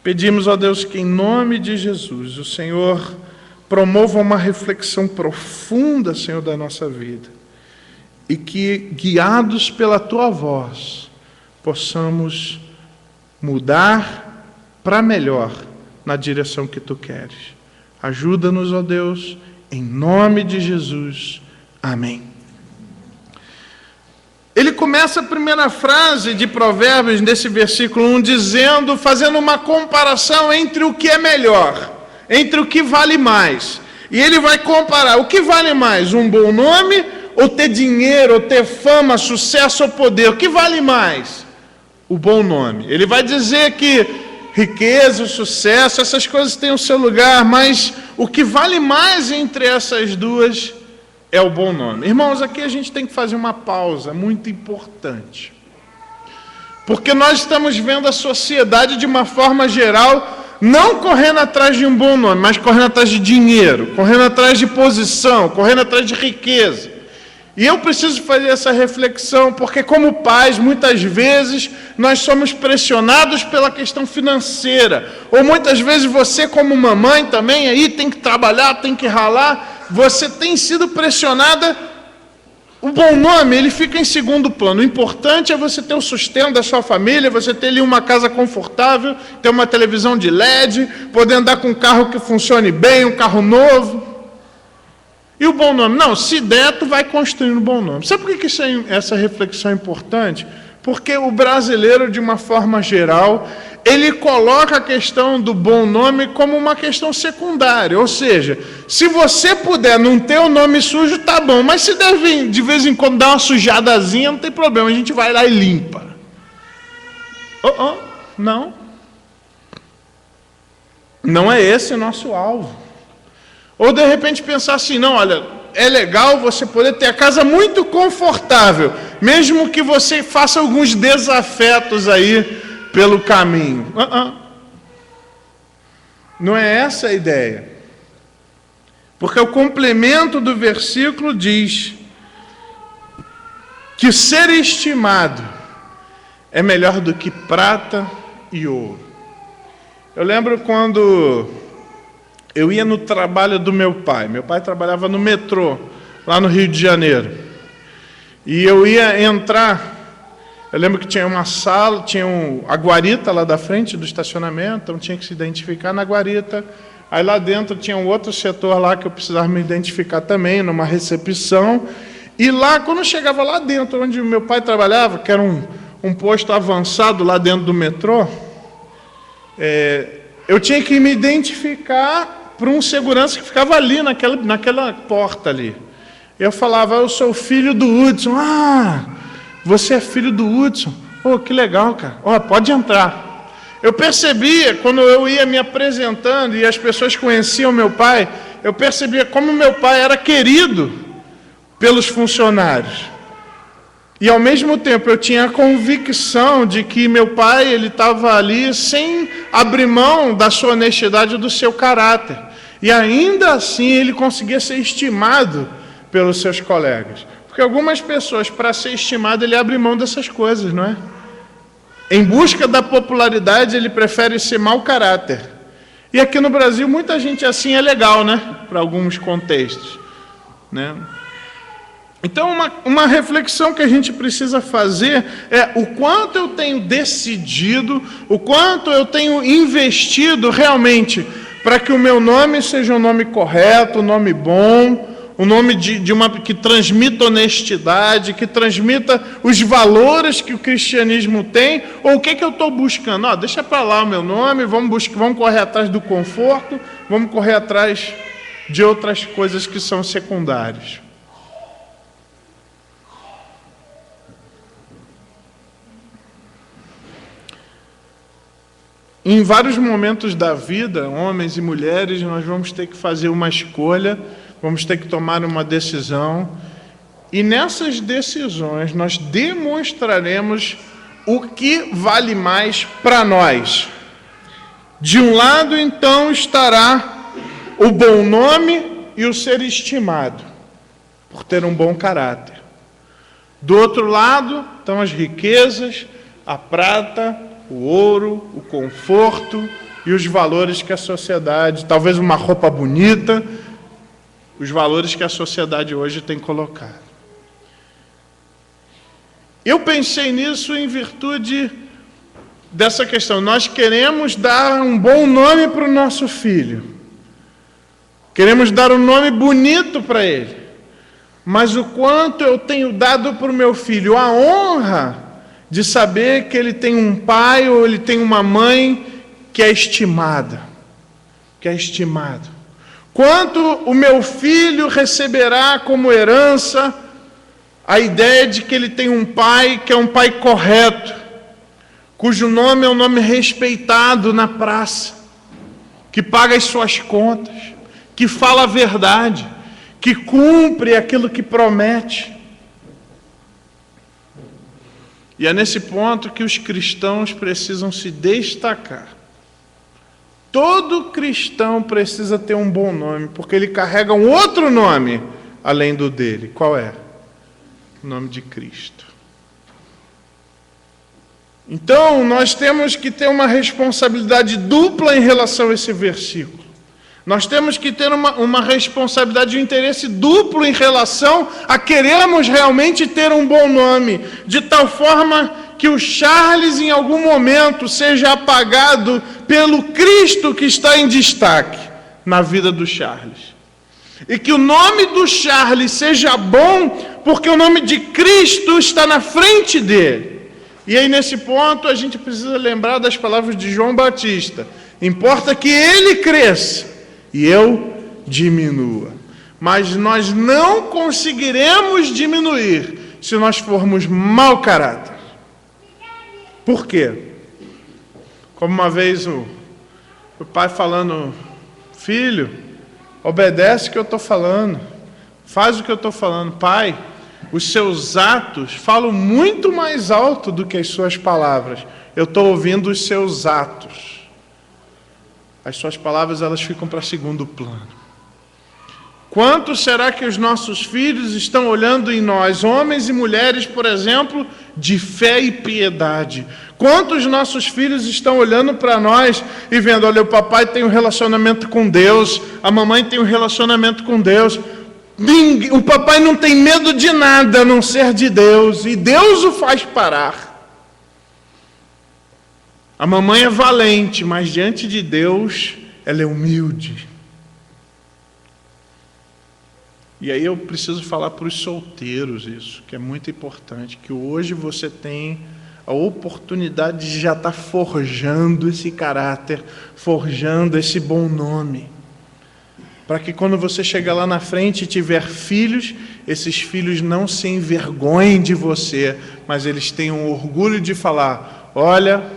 Pedimos, ó Deus, que em nome de Jesus, o Senhor promova uma reflexão profunda, Senhor, da nossa vida. E que, guiados pela Tua voz, possamos mudar para melhor na direção que Tu queres. Ajuda-nos, ó Deus, em nome de Jesus. Amém. Ele começa a primeira frase de Provérbios, nesse versículo 1, dizendo, fazendo uma comparação entre o que é melhor, entre o que vale mais. E ele vai comparar, o que vale mais, um bom nome, ou ter dinheiro, ou ter fama, sucesso ou poder? O que vale mais? O bom nome. Ele vai dizer que riqueza, sucesso, essas coisas têm o seu lugar, mas o que vale mais entre essas duas é o bom nome. Irmãos, aqui a gente tem que fazer uma pausa muito importante. Porque nós estamos vendo a sociedade de uma forma geral, não correndo atrás de um bom nome, mas correndo atrás de dinheiro, correndo atrás de posição, correndo atrás de riqueza. E eu preciso fazer essa reflexão, porque como pais, muitas vezes, nós somos pressionados pela questão financeira. Ou muitas vezes você, como mamãe também, aí tem que trabalhar, tem que ralar, você tem sido pressionada. O bom nome, ele fica em segundo plano. O importante é você ter o sustento da sua família, você ter ali uma casa confortável, ter uma televisão de LED, poder andar com um carro que funcione bem, um carro novo. E o bom nome? Não, se der, tu vai construindo um bom nome. Sabe por que essa reflexão é importante? Porque o brasileiro, de uma forma geral, ele coloca a questão do bom nome como uma questão secundária. Ou seja, se você puder não ter o nome sujo, tá bom. Mas se deve, de vez em quando, dar uma sujadazinha, não tem problema. A gente vai lá e limpa. Não. Não é esse o nosso alvo. Ou, de repente, pensar assim, não, olha, é legal você poder ter a casa muito confortável, mesmo que você faça alguns desafetos aí pelo caminho. Não é essa a ideia. Porque o complemento do versículo diz que ser estimado é melhor do que prata e ouro. Eu lembro quando eu ia no trabalho do meu pai. Meu pai trabalhava no metrô, lá no Rio de Janeiro. E eu ia entrar, eu lembro que tinha uma sala, tinha a guarita lá da frente do estacionamento, então tinha que se identificar na guarita. Aí lá dentro tinha um outro setor lá que eu precisava me identificar também, numa recepção. E lá, quando eu chegava lá dentro, onde o meu pai trabalhava, que era um posto avançado lá dentro do metrô, eu tinha que me identificar para um segurança que ficava ali, naquela porta ali. Eu falava, eu sou filho do Hudson. Ah, você é filho do Hudson? Oh, que legal, cara. Oh, pode entrar. Eu percebia, quando eu ia me apresentando e as pessoas conheciam meu pai, eu percebia como meu pai era querido pelos funcionários. E, ao mesmo tempo, eu tinha a convicção de que meu pai ele estava ali sem abrir mão da sua honestidade e do seu caráter. E, ainda assim, ele conseguia ser estimado pelos seus colegas. Porque algumas pessoas, para ser estimado, ele abre mão dessas coisas, não é? Em busca da popularidade, ele prefere ser mau caráter. E aqui no Brasil, muita gente assim é legal, né? Para alguns contextos, né? Então, uma reflexão que a gente precisa fazer é o quanto eu tenho decidido, o quanto eu tenho investido realmente para que o meu nome seja um nome correto, um nome bom, um nome que transmita honestidade, que transmita os valores que o cristianismo tem, ou o que eu estou buscando? Deixa para lá o meu nome, vamos correr atrás do conforto, vamos correr atrás de outras coisas que são secundárias. Em vários momentos da vida, homens e mulheres, nós vamos ter que fazer uma escolha, vamos ter que tomar uma decisão, e nessas decisões nós demonstraremos o que vale mais para nós. De um lado, então, estará o bom nome e o ser estimado, por ter um bom caráter. Do outro lado estão as riquezas, a prata, o ouro, o conforto e os valores que a sociedade, talvez uma roupa bonita, os valores que a sociedade hoje tem colocado. Eu pensei nisso em virtude dessa questão. Nós queremos dar um bom nome para o nosso filho. Queremos dar um nome bonito para ele. Mas o quanto eu tenho dado para o meu filho a honra de saber que ele tem um pai ou ele tem uma mãe que é estimada. Que é estimado. Quanto o meu filho receberá como herança a ideia de que ele tem um pai que é um pai correto, cujo nome é um nome respeitado na praça, que paga as suas contas, que fala a verdade, que cumpre aquilo que promete. E é nesse ponto que os cristãos precisam se destacar. Todo cristão precisa ter um bom nome, porque ele carrega um outro nome além do dele. Qual é? O nome de Cristo. Então, nós temos que ter uma responsabilidade dupla em relação a esse versículo. Nós temos que ter uma responsabilidade e um interesse duplo em relação a querermos realmente ter um bom nome, de tal forma que o Charles, em algum momento, seja apagado pelo Cristo que está em destaque na vida do Charles. E que o nome do Charles seja bom, porque o nome de Cristo está na frente dele. E aí, nesse ponto, a gente precisa lembrar das palavras de João Batista. Importa que ele cresça e eu diminua. Mas nós não conseguiremos diminuir se nós formos mau caráter. Por quê? Como uma vez o pai falando, filho, obedece o que eu estou falando, faz o que eu estou falando. Pai, os seus atos falam muito mais alto do que as suas palavras. Eu estou ouvindo os seus atos. As suas palavras, elas ficam para segundo plano. Quanto será que os nossos filhos estão olhando em nós, homens e mulheres, por exemplo, de fé e piedade? Quantos nossos filhos estão olhando para nós e vendo, olha, o papai tem um relacionamento com Deus, a mamãe tem um relacionamento com Deus, o papai não tem medo de nada a não ser de Deus, e Deus o faz parar. A mamãe é valente, mas diante de Deus, ela é humilde. E aí eu preciso falar para os solteiros isso, que é muito importante, que hoje você tem a oportunidade de já estar forjando esse caráter, forjando esse bom nome, para que quando você chegar lá na frente e tiver filhos, esses filhos não se envergonhem de você, mas eles tenham orgulho de falar, olha,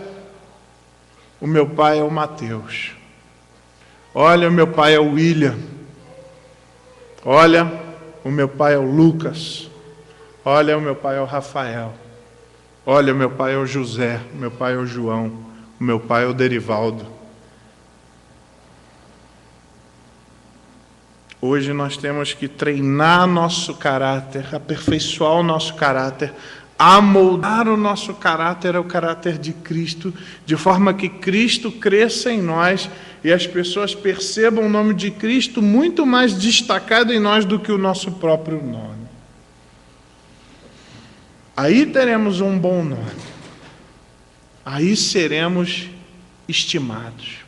o meu pai é o Mateus, olha, o meu pai é o William, olha, o meu pai é o Lucas, olha, o meu pai é o Rafael, olha, o meu pai é o José, o meu pai é o João, o meu pai é o Derivaldo. Hoje nós temos que treinar nosso caráter, aperfeiçoar o nosso caráter, amoldar o nosso caráter ao caráter de Cristo, de forma que Cristo cresça em nós e as pessoas percebam o nome de Cristo muito mais destacado em nós do que o nosso próprio nome. Aí teremos um bom nome. Aí seremos estimados.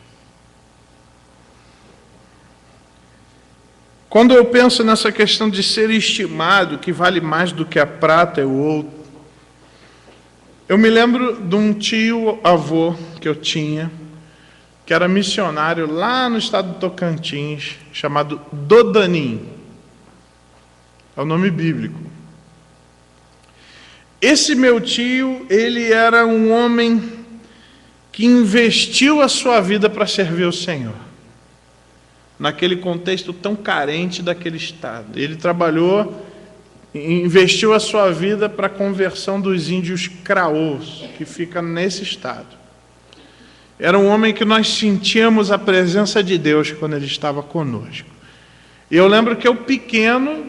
Quando eu penso nessa questão de ser estimado, que vale mais do que a prata e o ouro, eu me lembro de um tio-avô que eu tinha, que era missionário lá no estado do Tocantins, chamado Dodanim. É o nome bíblico. Esse meu tio, ele era um homem que investiu a sua vida para servir o Senhor, naquele contexto tão carente daquele estado. Ele trabalhou, investiu a sua vida para a conversão dos índios craôs, que fica nesse estado. Era um homem que nós sentíamos a presença de Deus quando ele estava conosco. E eu lembro que eu pequeno,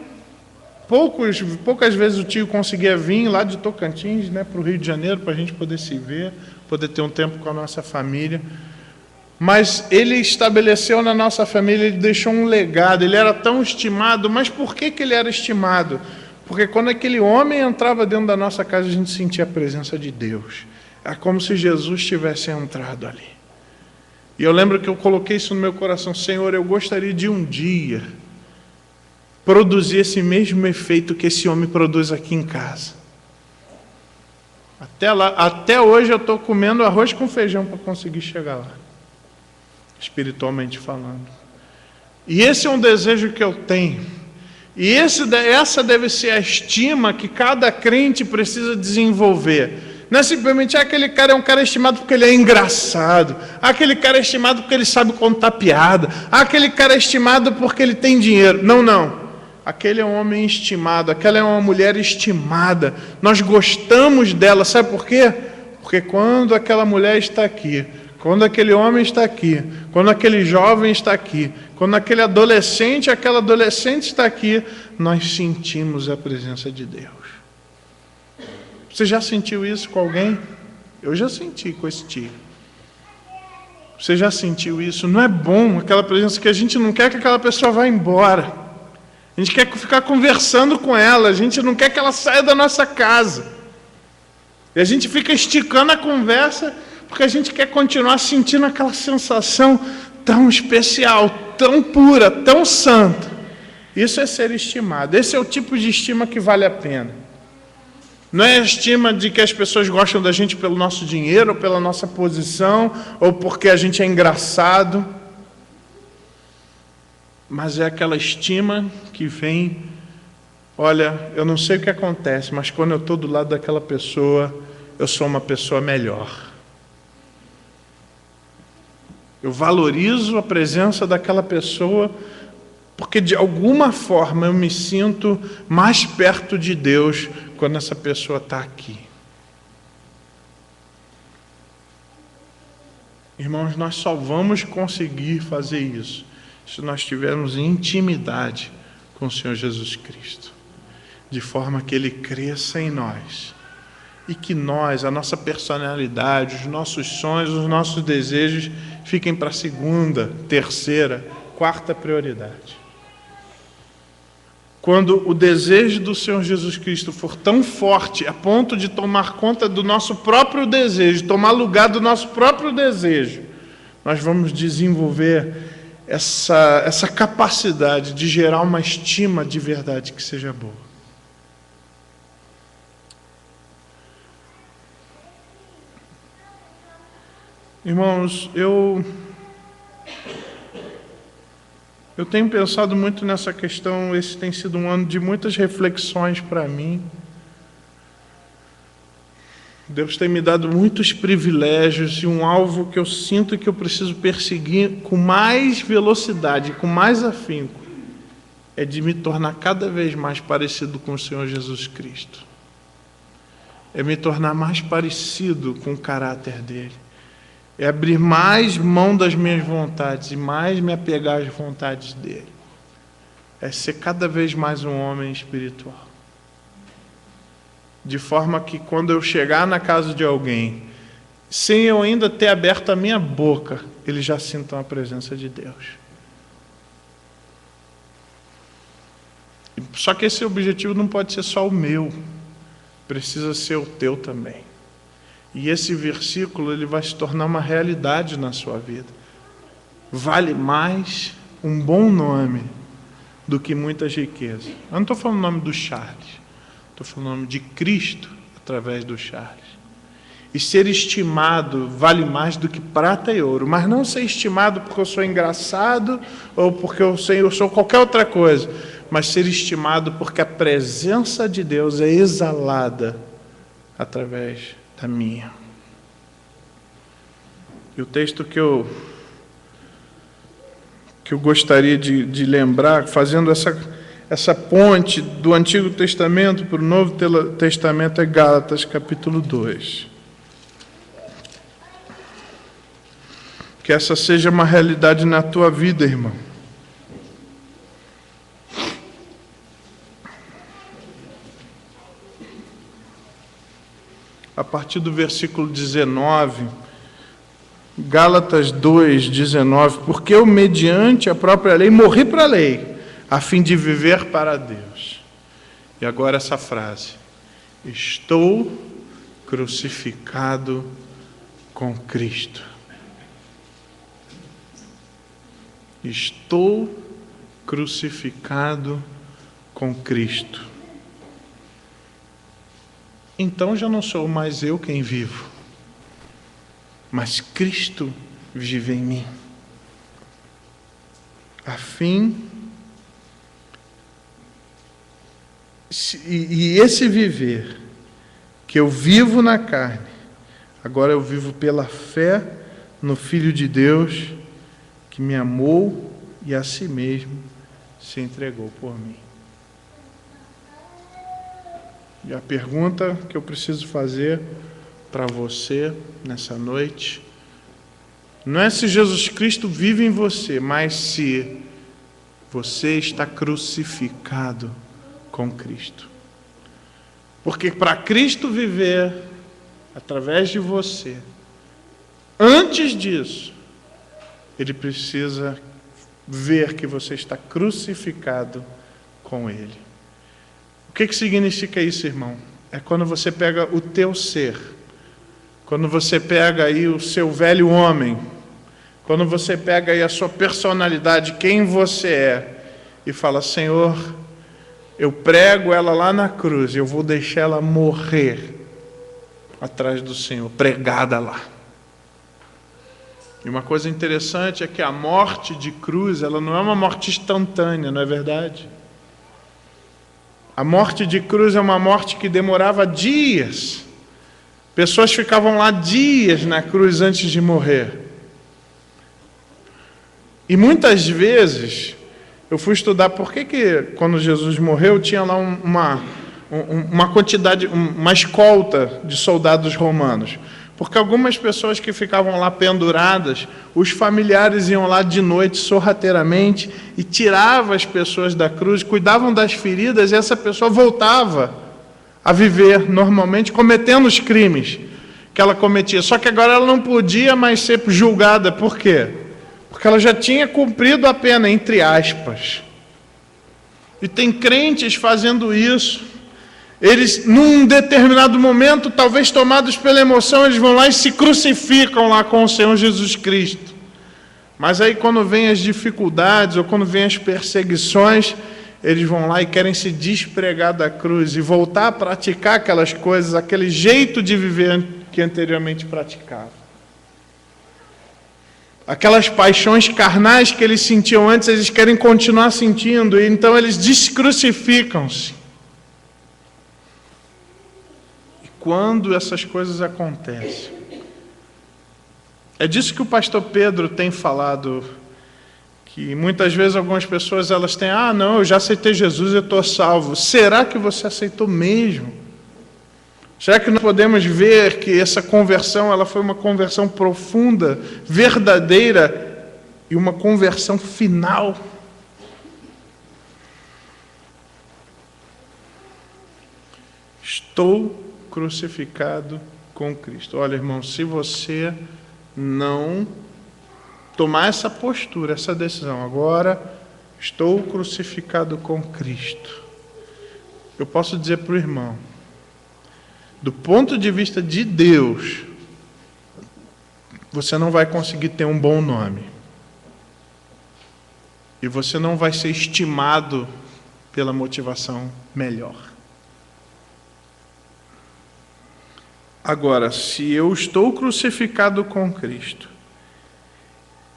Poucas vezes o tio conseguia vir lá de Tocantins, né, para o Rio de Janeiro, para a gente poder se ver, poder ter um tempo com a nossa família. Mas ele estabeleceu na nossa família, ele deixou um legado, ele era tão estimado. Mas por que ele era estimado? Porque quando aquele homem entrava dentro da nossa casa, a gente sentia a presença de Deus. É como se Jesus tivesse entrado ali. E eu lembro que eu coloquei isso no meu coração: Senhor, eu gostaria de um dia produzir esse mesmo efeito que esse homem produz aqui em casa. Até hoje eu estou comendo arroz com feijão para conseguir chegar lá, espiritualmente falando. E esse é um desejo que eu tenho. E essa deve ser a estima que cada crente precisa desenvolver. Não é simplesmente aquele cara é um cara estimado porque ele é engraçado, aquele cara é estimado porque ele sabe contar piada, aquele cara é estimado porque ele tem dinheiro. Não. Aquele é um homem estimado, aquela é uma mulher estimada. Nós gostamos dela, sabe por quê? Porque quando aquela mulher está aqui, quando aquele homem está aqui, quando aquele jovem está aqui, quando aquele adolescente, aquela adolescente está aqui, nós sentimos a presença de Deus. Você já sentiu isso com alguém? Eu já senti com esse tio. Você já sentiu isso? Não é bom aquela presença que a gente não quer que aquela pessoa vá embora. A gente quer ficar conversando com ela, a gente não quer que ela saia da nossa casa. E a gente fica esticando a conversa porque a gente quer continuar sentindo aquela sensação tão especial, tão pura, tão santa. Isso é ser estimado. Esse é o tipo de estima que vale a pena. Não é a estima de que as pessoas gostam da gente pelo nosso dinheiro, ou pela nossa posição, ou porque a gente é engraçado. Mas é aquela estima que vem, olha, eu não sei o que acontece, mas quando eu estou do lado daquela pessoa, eu sou uma pessoa melhor. Eu valorizo a presença daquela pessoa, porque de alguma forma eu me sinto mais perto de Deus quando essa pessoa está aqui. Irmãos, nós só vamos conseguir fazer isso se nós tivermos intimidade com o Senhor Jesus Cristo, de forma que Ele cresça em nós, e que nós, a nossa personalidade, os nossos sonhos, os nossos desejos fiquem para a segunda, terceira, quarta prioridade. Quando o desejo do Senhor Jesus Cristo for tão forte a ponto de tomar conta do nosso próprio desejo, tomar lugar do nosso próprio desejo, nós vamos desenvolver essa capacidade de gerar uma estima de verdade que seja boa. Irmãos, eu tenho pensado muito nessa questão. Esse tem sido um ano de muitas reflexões para mim. Deus tem me dado muitos privilégios e um alvo que eu sinto que eu preciso perseguir com mais velocidade, com mais afinco, é de me tornar cada vez mais parecido com o Senhor Jesus Cristo. É me tornar mais parecido com o caráter dele. É abrir mais mão das minhas vontades e mais me apegar às vontades dele. É ser cada vez mais um homem espiritual. De forma que quando eu chegar na casa de alguém, sem eu ainda ter aberto a minha boca, eles já sintam a presença de Deus. Só que esse objetivo não pode ser só o meu, precisa ser o teu também. E esse versículo ele vai se tornar uma realidade na sua vida. Vale mais um bom nome do que muitas riquezas. Eu não estou falando o nome do Charles, estou falando o nome de Cristo através do Charles. E ser estimado vale mais do que prata e ouro, mas não ser estimado porque eu sou engraçado ou porque eu sou qualquer outra coisa, mas ser estimado porque a presença de Deus é exalada através da minha. E o texto que eu gostaria de lembrar, fazendo essa ponte do Antigo Testamento para o Novo Testamento, é Gálatas, capítulo 2. Que essa seja uma realidade na tua vida, irmão. partir do versículo 19, Gálatas 2, 19, porque eu, mediante a própria lei, morri para a lei, a fim de viver para Deus. E agora essa frase: estou crucificado com Cristo. Estou crucificado com Cristo. Então já não sou mais eu quem vivo, mas Cristo vive em mim. E esse viver que eu vivo na carne, agora eu vivo pela fé no Filho de Deus, que me amou e a si mesmo se entregou por mim. E a pergunta que eu preciso fazer para você nessa noite não é se Jesus Cristo vive em você, mas se você está crucificado com Cristo. Porque para Cristo viver através de você, antes disso, Ele precisa ver que você está crucificado com Ele. O que significa isso, irmão? É quando você pega o teu ser, quando você pega aí o seu velho homem, quando você pega aí a sua personalidade, quem você é, e fala: Senhor, eu prego ela lá na cruz, eu vou deixar ela morrer atrás do Senhor, pregada lá. E uma coisa interessante é que a morte de cruz, ela não é uma morte instantânea, não é verdade? A morte de cruz é uma morte que demorava dias. Pessoas ficavam lá dias na cruz antes de morrer. E muitas vezes, eu fui estudar por que quando Jesus morreu, tinha lá uma quantidade, uma escolta de soldados romanos. Porque algumas pessoas que ficavam lá penduradas, os familiares iam lá de noite sorrateiramente e tiravam as pessoas da cruz, cuidavam das feridas, e essa pessoa voltava a viver normalmente, cometendo os crimes que ela cometia. Só que agora ela não podia mais ser julgada. Por quê? Porque ela já tinha cumprido a pena, entre aspas. E tem crentes fazendo isso. Eles, num determinado momento, talvez tomados pela emoção, eles vão lá e se crucificam lá com o Senhor Jesus Cristo. Mas aí quando vem as dificuldades, ou quando vem as perseguições, eles vão lá e querem se despregar da cruz e voltar a praticar aquelas coisas, aquele jeito de viver que anteriormente praticavam. Aquelas paixões carnais que eles sentiam antes, eles querem continuar sentindo, e então eles descrucificam-se. Quando essas coisas acontecem, é disso que o pastor Pedro tem falado, que muitas vezes algumas pessoas elas têm: não, eu já aceitei Jesus, eu estou salvo. Será que você aceitou mesmo? Será que nós podemos ver que essa conversão ela foi uma conversão profunda, verdadeira e uma conversão final? Estou crucificado com Cristo. Olha, irmão, se você não tomar essa postura, essa decisão, agora estou crucificado com Cristo, eu posso dizer para o irmão, do ponto de vista de Deus, você não vai conseguir ter um bom nome. E você não vai ser estimado pela motivação melhor. Agora, se eu estou crucificado com Cristo,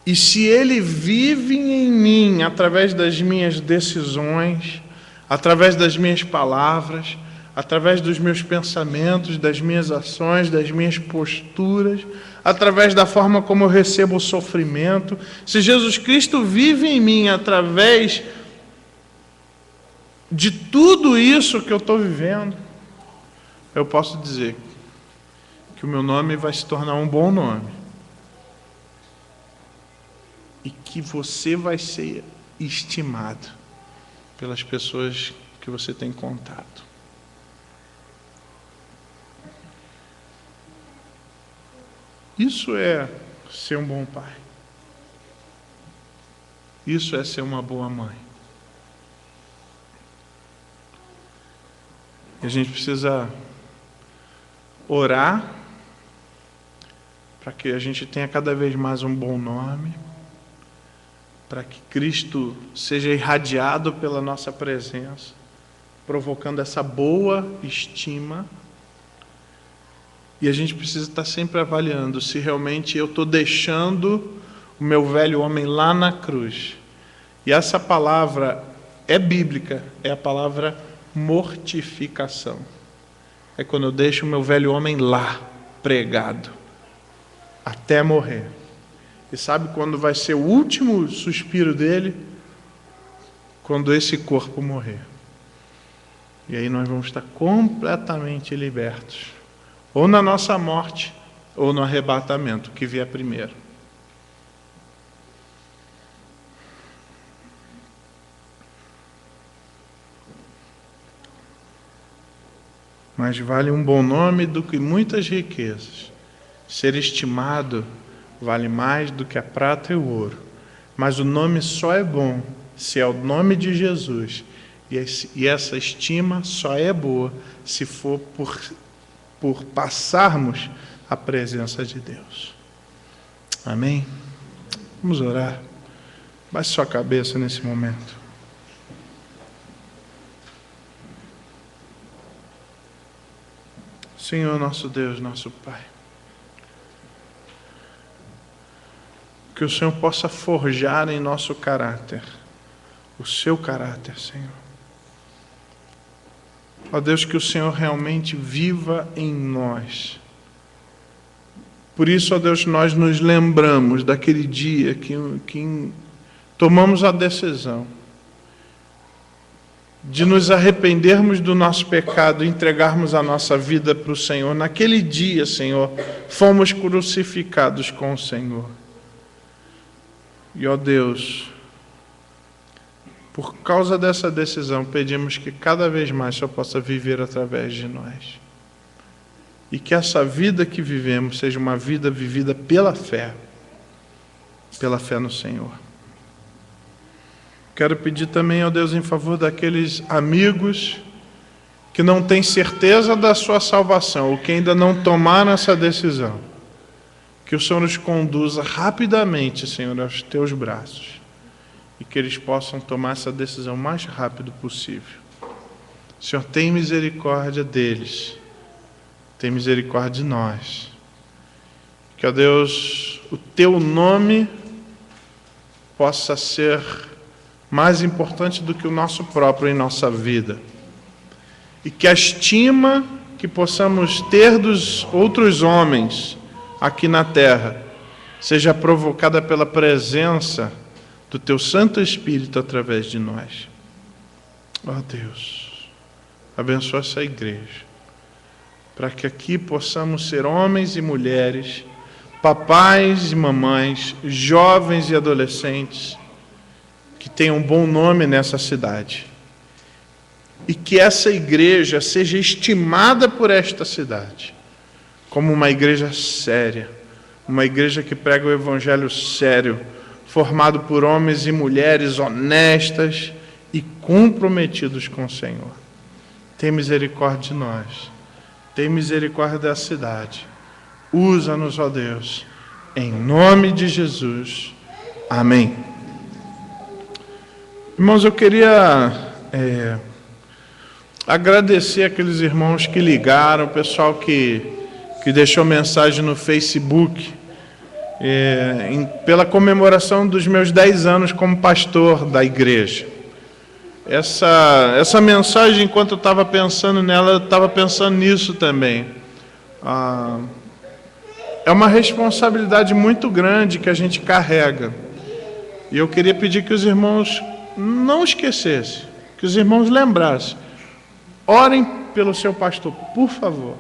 e se Ele vive em mim através das minhas decisões, através das minhas palavras, através dos meus pensamentos, das minhas ações, das minhas posturas, através da forma como eu recebo o sofrimento, se Jesus Cristo vive em mim através de tudo isso que eu estou vivendo, eu posso dizer que o meu nome vai se tornar um bom nome. E que você vai ser estimado pelas pessoas que você tem contato. Isso é ser um bom pai. Isso é ser uma boa mãe. E a gente precisa orar para que a gente tenha cada vez mais um bom nome, para que Cristo seja irradiado pela nossa presença, provocando essa boa estima. E a gente precisa estar sempre avaliando se realmente eu estou deixando o meu velho homem lá na cruz. E essa palavra é bíblica, é a palavra mortificação. É quando eu deixo o meu velho homem lá, pregado, até morrer. E sabe quando vai ser o último suspiro dele? Quando esse corpo morrer. E aí nós vamos estar completamente libertos. Ou na nossa morte, ou no arrebatamento, que vier primeiro. Mas vale um bom nome do que muitas riquezas. Ser estimado vale mais do que a prata e o ouro. Mas o nome só é bom se é o nome de Jesus. E essa estima só é boa se for por passarmos a presença de Deus. Amém? Vamos orar. Baixe sua cabeça nesse momento. Senhor, nosso Deus, nosso Pai, que o Senhor possa forjar em nosso caráter, o seu caráter, Senhor. Ó Deus, que o Senhor realmente viva em nós. Por isso, ó Deus, nós nos lembramos daquele dia que tomamos a decisão de nos arrependermos do nosso pecado e entregarmos a nossa vida para o Senhor. Naquele dia, Senhor, fomos crucificados com o Senhor. E, ó Deus, por causa dessa decisão, pedimos que cada vez mais o Senhor possa viver através de nós. E que essa vida que vivemos seja uma vida vivida pela fé no Senhor. Quero pedir também, ó Deus, em favor daqueles amigos que não têm certeza da sua salvação, ou que ainda não tomaram essa decisão. Que o Senhor os conduza rapidamente, Senhor, aos teus braços. E que eles possam tomar essa decisão o mais rápido possível. Senhor, tem misericórdia deles. Tem misericórdia de nós. Que, ó Deus, o teu nome possa ser mais importante do que o nosso próprio em nossa vida. E que a estima que possamos ter dos outros homens aqui na terra seja provocada pela presença do teu Santo Espírito através de nós. Ó Deus, abençoa essa igreja, para que aqui possamos ser homens e mulheres, papais e mamães, jovens e adolescentes, que tenham um bom nome nessa cidade. E que essa igreja seja estimada por esta cidade como uma igreja séria, uma igreja que prega o evangelho sério, formado por homens e mulheres honestas e comprometidos com o Senhor. Tem misericórdia de nós. Tem misericórdia da cidade. Usa-nos, ó Deus, em nome de Jesus. Amém. Irmãos, eu queria agradecer aqueles irmãos que ligaram, o pessoal que deixou mensagem no Facebook, pela comemoração dos meus 10 anos como pastor da igreja. Essa mensagem, enquanto eu estava pensando nela, eu estava pensando nisso também. É uma responsabilidade muito grande que a gente carrega. E eu queria pedir que os irmãos não esquecessem, que os irmãos lembrassem. Orem pelo seu pastor, por favor.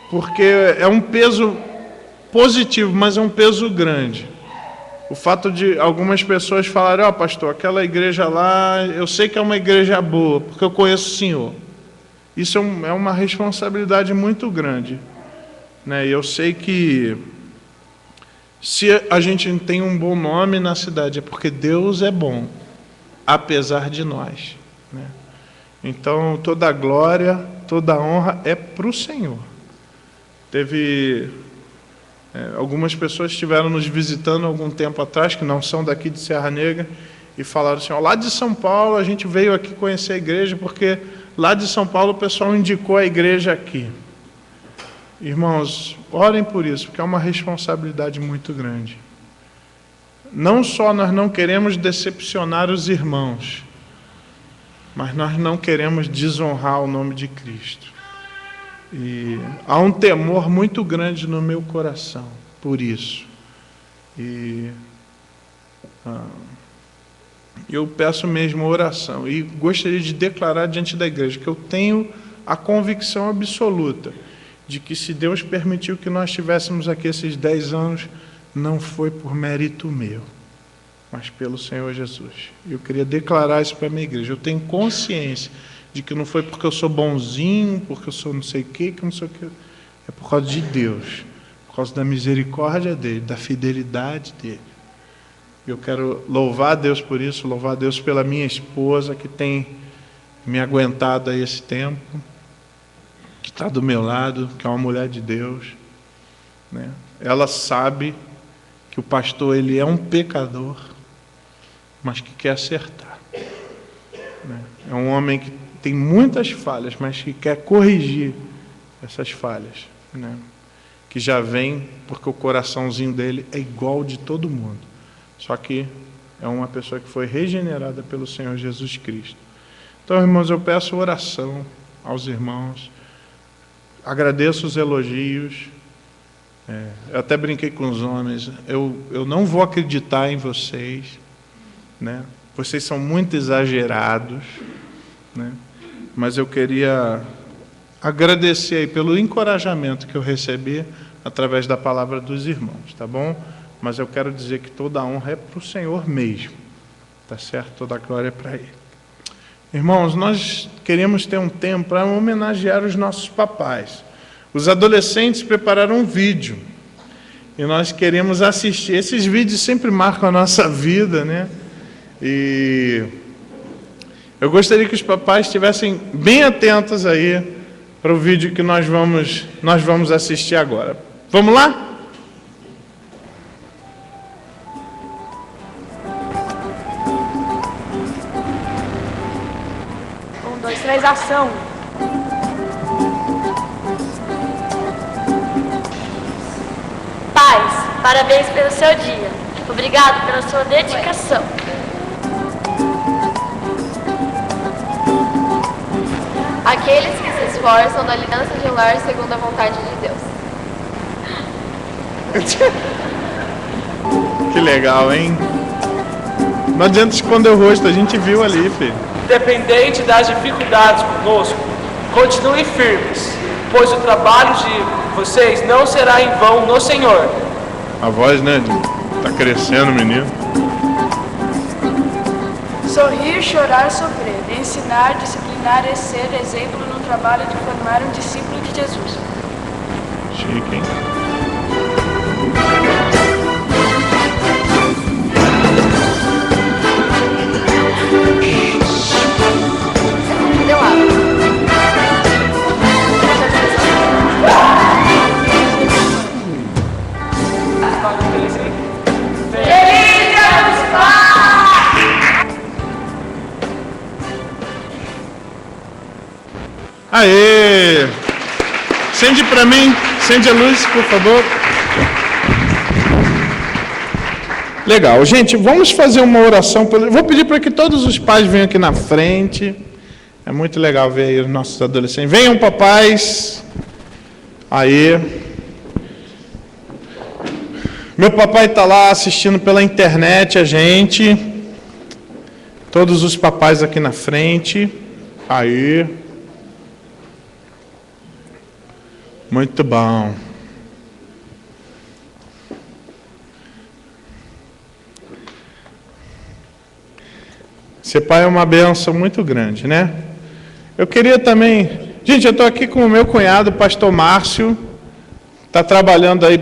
Porque é um peso positivo, mas é um peso grande. O fato de algumas pessoas falarem, ó, pastor, aquela igreja lá, eu sei que é uma igreja boa, porque eu conheço o senhor. Isso é uma responsabilidade muito grande. né? E eu sei que se a gente tem um bom nome na cidade é porque Deus é bom, apesar de nós, né? Então, toda a glória, toda a honra é para o Senhor. Algumas pessoas estiveram nos visitando algum tempo atrás, que não são daqui de Serra Negra, e falaram assim, lá de São Paulo a gente veio aqui conhecer a igreja, porque lá de São Paulo o pessoal indicou a igreja aqui. Irmãos, orem por isso, porque é uma responsabilidade muito grande. Não só nós não queremos decepcionar os irmãos, mas nós não queremos desonrar o nome de Cristo. E há um temor muito grande no meu coração por isso. E eu peço mesmo oração. E gostaria de declarar diante da igreja que eu tenho a convicção absoluta de que se Deus permitiu que nós estivéssemos aqui esses 10 anos, não foi por mérito meu, mas pelo Senhor Jesus. Eu queria declarar isso para a minha igreja. Eu tenho consciência de que não foi porque eu sou bonzinho, porque eu sou não sei o quê, que não sei o quê. É por causa de Deus, por causa da misericórdia dEle, da fidelidade dEle. Eu quero louvar a Deus por isso, louvar a Deus pela minha esposa, que tem me aguentado aí esse tempo, que está do meu lado, que é uma mulher de Deus, né? Ela sabe que o pastor ele é um pecador, mas que quer acertar, né? É um homem que tem muitas falhas, mas que quer corrigir essas falhas, né? Que já vem porque o coraçãozinho dele é igual ao de todo mundo, só que é uma pessoa que foi regenerada pelo Senhor Jesus Cristo. Então, irmãos, eu peço oração aos irmãos, agradeço os elogios. Eu até brinquei com os homens, eu não vou acreditar em vocês, né? Vocês são muito exagerados, né? Mas eu queria agradecer aí pelo encorajamento que eu recebi através da palavra dos irmãos, tá bom? Mas eu quero dizer que toda a honra é para o Senhor mesmo, tá certo? Toda a glória é para Ele. Irmãos, nós queremos ter um tempo para homenagear os nossos papais. Os adolescentes prepararam um vídeo e nós queremos assistir. Esses vídeos sempre marcam a nossa vida, né? E eu gostaria que os papais estivessem bem atentos aí para o vídeo que nós vamos assistir agora. Vamos lá? 1, 2, 3, ação! Pais, parabéns pelo seu dia. Obrigado pela sua dedicação. Aqueles que se esforçam na aliança de um lar segundo a vontade de Deus. Que legal, hein? Não adianta esconder o rosto, a gente viu ali, filho. Independente das dificuldades conosco, continuem firmes, pois o trabalho de vocês não será em vão no Senhor. A voz, né? Tá crescendo, menino. Sorrir, chorar, sofrer, ensinar, disciplinar e ser exemplo no trabalho de formar um discípulo de Jesus. Chique, hein? Deu água. Aê! Acende para mim, acende a luz, por favor. Legal, gente, vamos fazer uma oração. Vou pedir para que todos os pais venham aqui na frente. É muito legal ver aí os nossos adolescentes. Venham, papais. Aí. Meu papai está lá assistindo pela internet a gente. Todos os papais aqui na frente. Aí. Muito bom. Ser pai é uma bênção muito grande, né? Eu queria também... Gente, eu estou aqui com o meu cunhado, o pastor Márcio, está trabalhando aí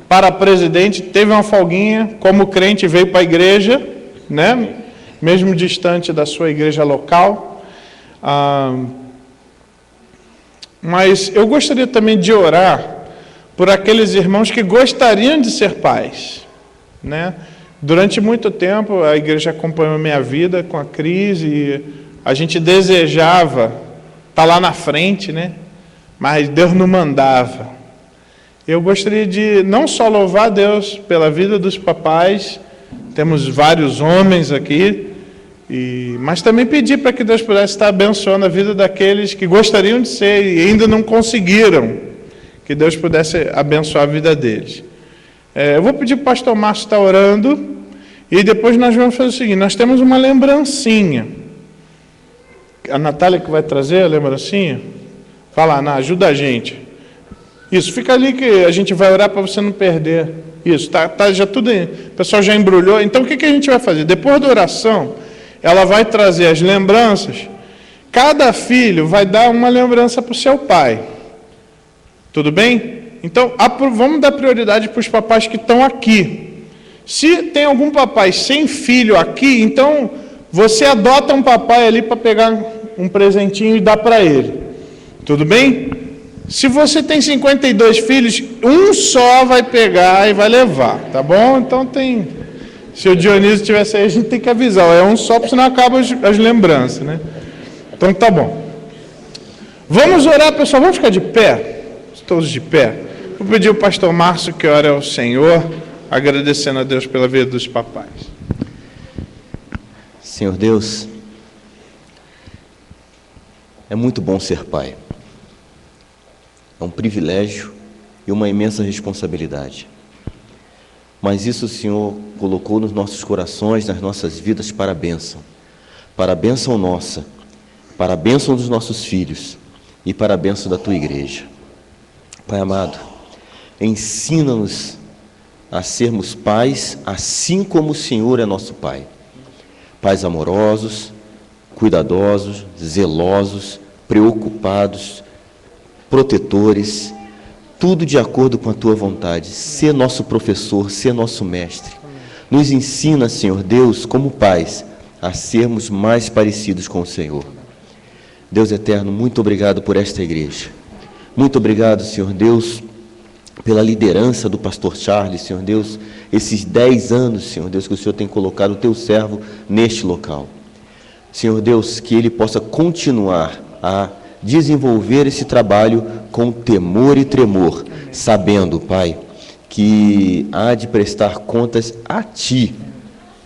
para presidente, teve uma folguinha, como crente veio para a igreja, né? Mesmo distante da sua igreja local. Mas eu gostaria também de orar por aqueles irmãos que gostariam de ser pais, né? Durante muito tempo a igreja acompanhou a minha vida com a crise e a gente desejava estar lá na frente, né? Mas Deus não mandava. Eu gostaria de não só louvar a Deus pela vida dos papais, temos vários homens aqui, mas também pedir para que Deus pudesse estar abençoando a vida daqueles que gostariam de ser e ainda não conseguiram, que Deus pudesse abençoar a vida deles. Eu vou pedir para o pastor Márcio estar orando, e depois nós vamos fazer o seguinte, nós temos uma lembrancinha. A Natália que vai trazer a lembrancinha? Fala, Ana, ajuda a gente. Isso, fica ali que a gente vai orar para você não perder. Isso, tá já tudo aí. O pessoal já embrulhou. Então o que a gente vai fazer? Depois da oração, ela vai trazer as lembranças. Cada filho vai dar uma lembrança para o seu pai. Tudo bem? Então, vamos dar prioridade para os papais que estão aqui. Se tem algum papai sem filho aqui, então você adota um papai ali para pegar um presentinho e dar para ele. Tudo bem? Se você tem 52 filhos, um só vai pegar e vai levar, tá bom? Então tem... Se o Dionísio estivesse aí, a gente tem que avisar. É um só, porque senão acabam as lembranças, né? Então tá bom. Vamos orar, pessoal. Vamos ficar de pé? Todos de pé. Vou pedir ao pastor Márcio que ore ao Senhor, agradecendo a Deus pela vida dos papais. Senhor Deus, é muito bom ser pai. É um privilégio e uma imensa responsabilidade. Mas isso o Senhor colocou nos nossos corações, nas nossas vidas, para a bênção nossa, para a bênção dos nossos filhos e para a bênção da Tua igreja. Pai amado, ensina-nos a sermos pais, assim como o Senhor é nosso Pai. Pais amorosos, cuidadosos, zelosos, preocupados, protetores, tudo de acordo com a Tua vontade. Ser nosso professor, ser nosso mestre. Nos ensina, Senhor Deus, como pais, a sermos mais parecidos com o Senhor. Deus eterno, muito obrigado por esta igreja. Muito obrigado, Senhor Deus, pela liderança do pastor Charles, Senhor Deus, esses 10 anos, Senhor Deus, que o Senhor tem colocado o Teu servo neste local. Senhor Deus, que ele possa continuar a desenvolver esse trabalho com temor e tremor, sabendo, Pai, que há de prestar contas a Ti,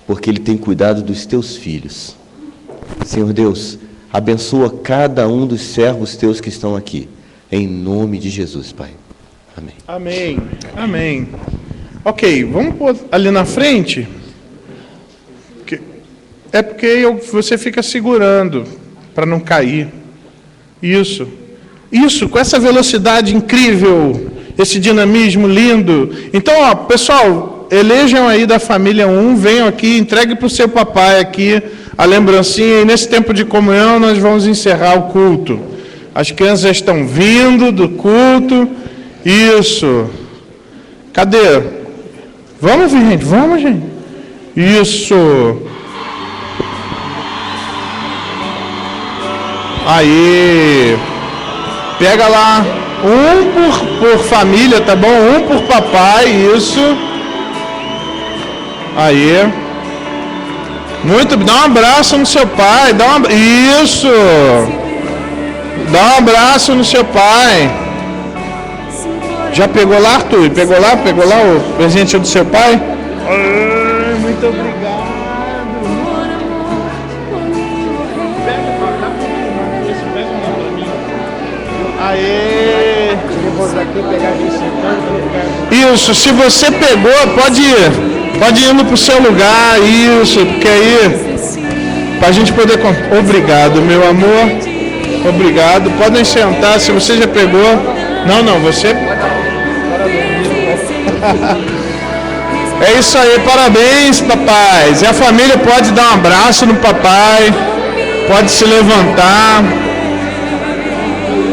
porque ele tem cuidado dos Teus filhos. Senhor Deus, abençoa cada um dos servos Teus que estão aqui, em nome de Jesus, Pai. Amém. Amém. Amém. Ok, vamos pôr ali na frente. É porque você fica segurando para não cair. Isso, com essa velocidade incrível, esse dinamismo lindo. Então, ó, pessoal, elejam aí da família 1, venham aqui, entregue para o seu papai aqui a lembrancinha, e nesse tempo de comunhão nós vamos encerrar o culto. As crianças já estão vindo do culto. Isso. Cadê? Vamos, gente, vamos, gente. Isso. Aí. Pega lá. Um por família, tá bom? Um por papai, isso. Aí. Muito, dá um abraço no seu pai, isso. Dá um abraço no seu pai. Já pegou lá, Arthur? Pegou lá o presente do seu pai? Muito obrigado. Aê! Isso, se você pegou, pode ir indo para o seu lugar, isso, porque aí, para a gente poder... Obrigado, meu amor, obrigado, podem sentar, se você já pegou, não, você... É isso aí, parabéns, papais, e a família pode dar um abraço no papai, pode se levantar,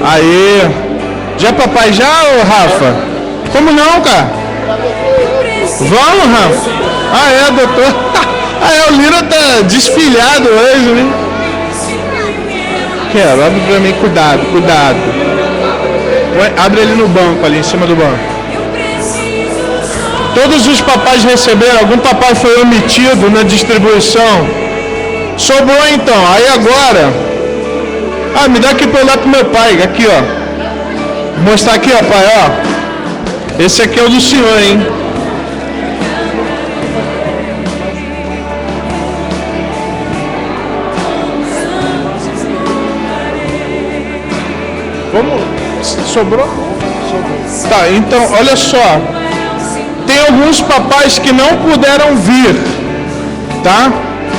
aí, já papai já, ô Rafa? Como não, cara? Vamos, Rafa. Ah, é, doutor. Ah, é, o Lira tá desfilhado hoje, né? Quero, abre pra mim, cuidado, cuidado. Abre ele no banco, ali em cima do banco. Todos os papais receberam, algum papai foi omitido na distribuição. Sobrou então, aí agora... Ah, me dá aqui pra eu olhar pro meu pai, aqui ó. Vou mostrar aqui ó, pai, ó. Esse aqui é o do senhor, hein. Vamos... Sobrou? Tá, então, olha só. Tem alguns papais que não puderam vir, tá?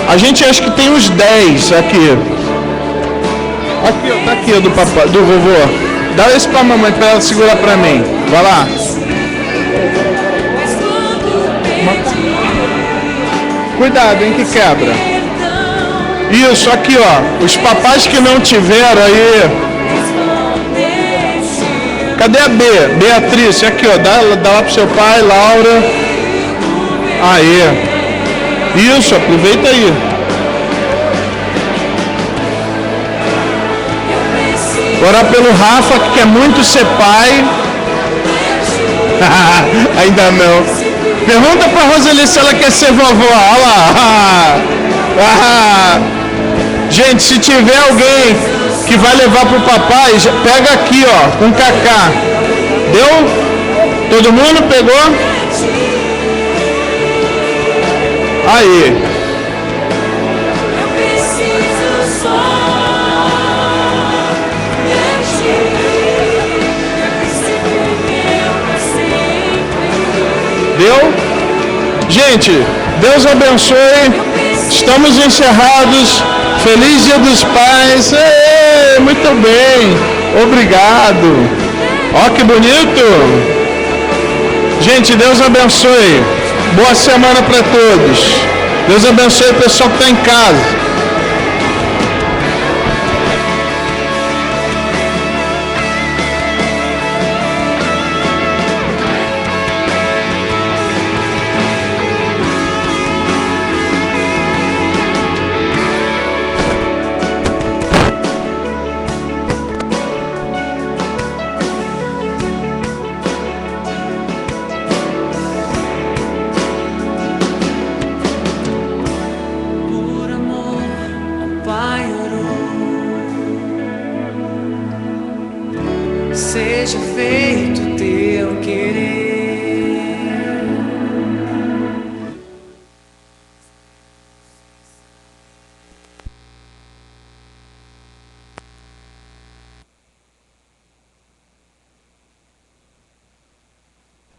A gente acha que tem uns 10 aqui. Aqui, ó, tá aqui, do papai, do vovô. Dá esse pra mamãe, pra ela segurar pra mim. Vai lá. Cuidado, hein, que quebra. Isso, aqui, ó. Os papais que não tiveram aí... Cadê a B? Beatriz, aqui ó, dá lá pro seu pai, Laura. Aí. Isso, aproveita aí. Orar pelo Rafa, que quer muito ser pai. Ainda não. Pergunta pra Roseli se ela quer ser vovó. Olha lá. Gente, se tiver alguém que vai levar pro papai, pega aqui, ó, com Cacá. Deu? Todo mundo pegou? Aí. Deu? Gente, Deus abençoe. Estamos encerrados. Feliz Dia dos Pais. Ei, muito bem. Obrigado. Ó que bonito. Gente, Deus abençoe. Boa semana para todos. Deus abençoe o pessoal que está em casa. Seja feito teu querer.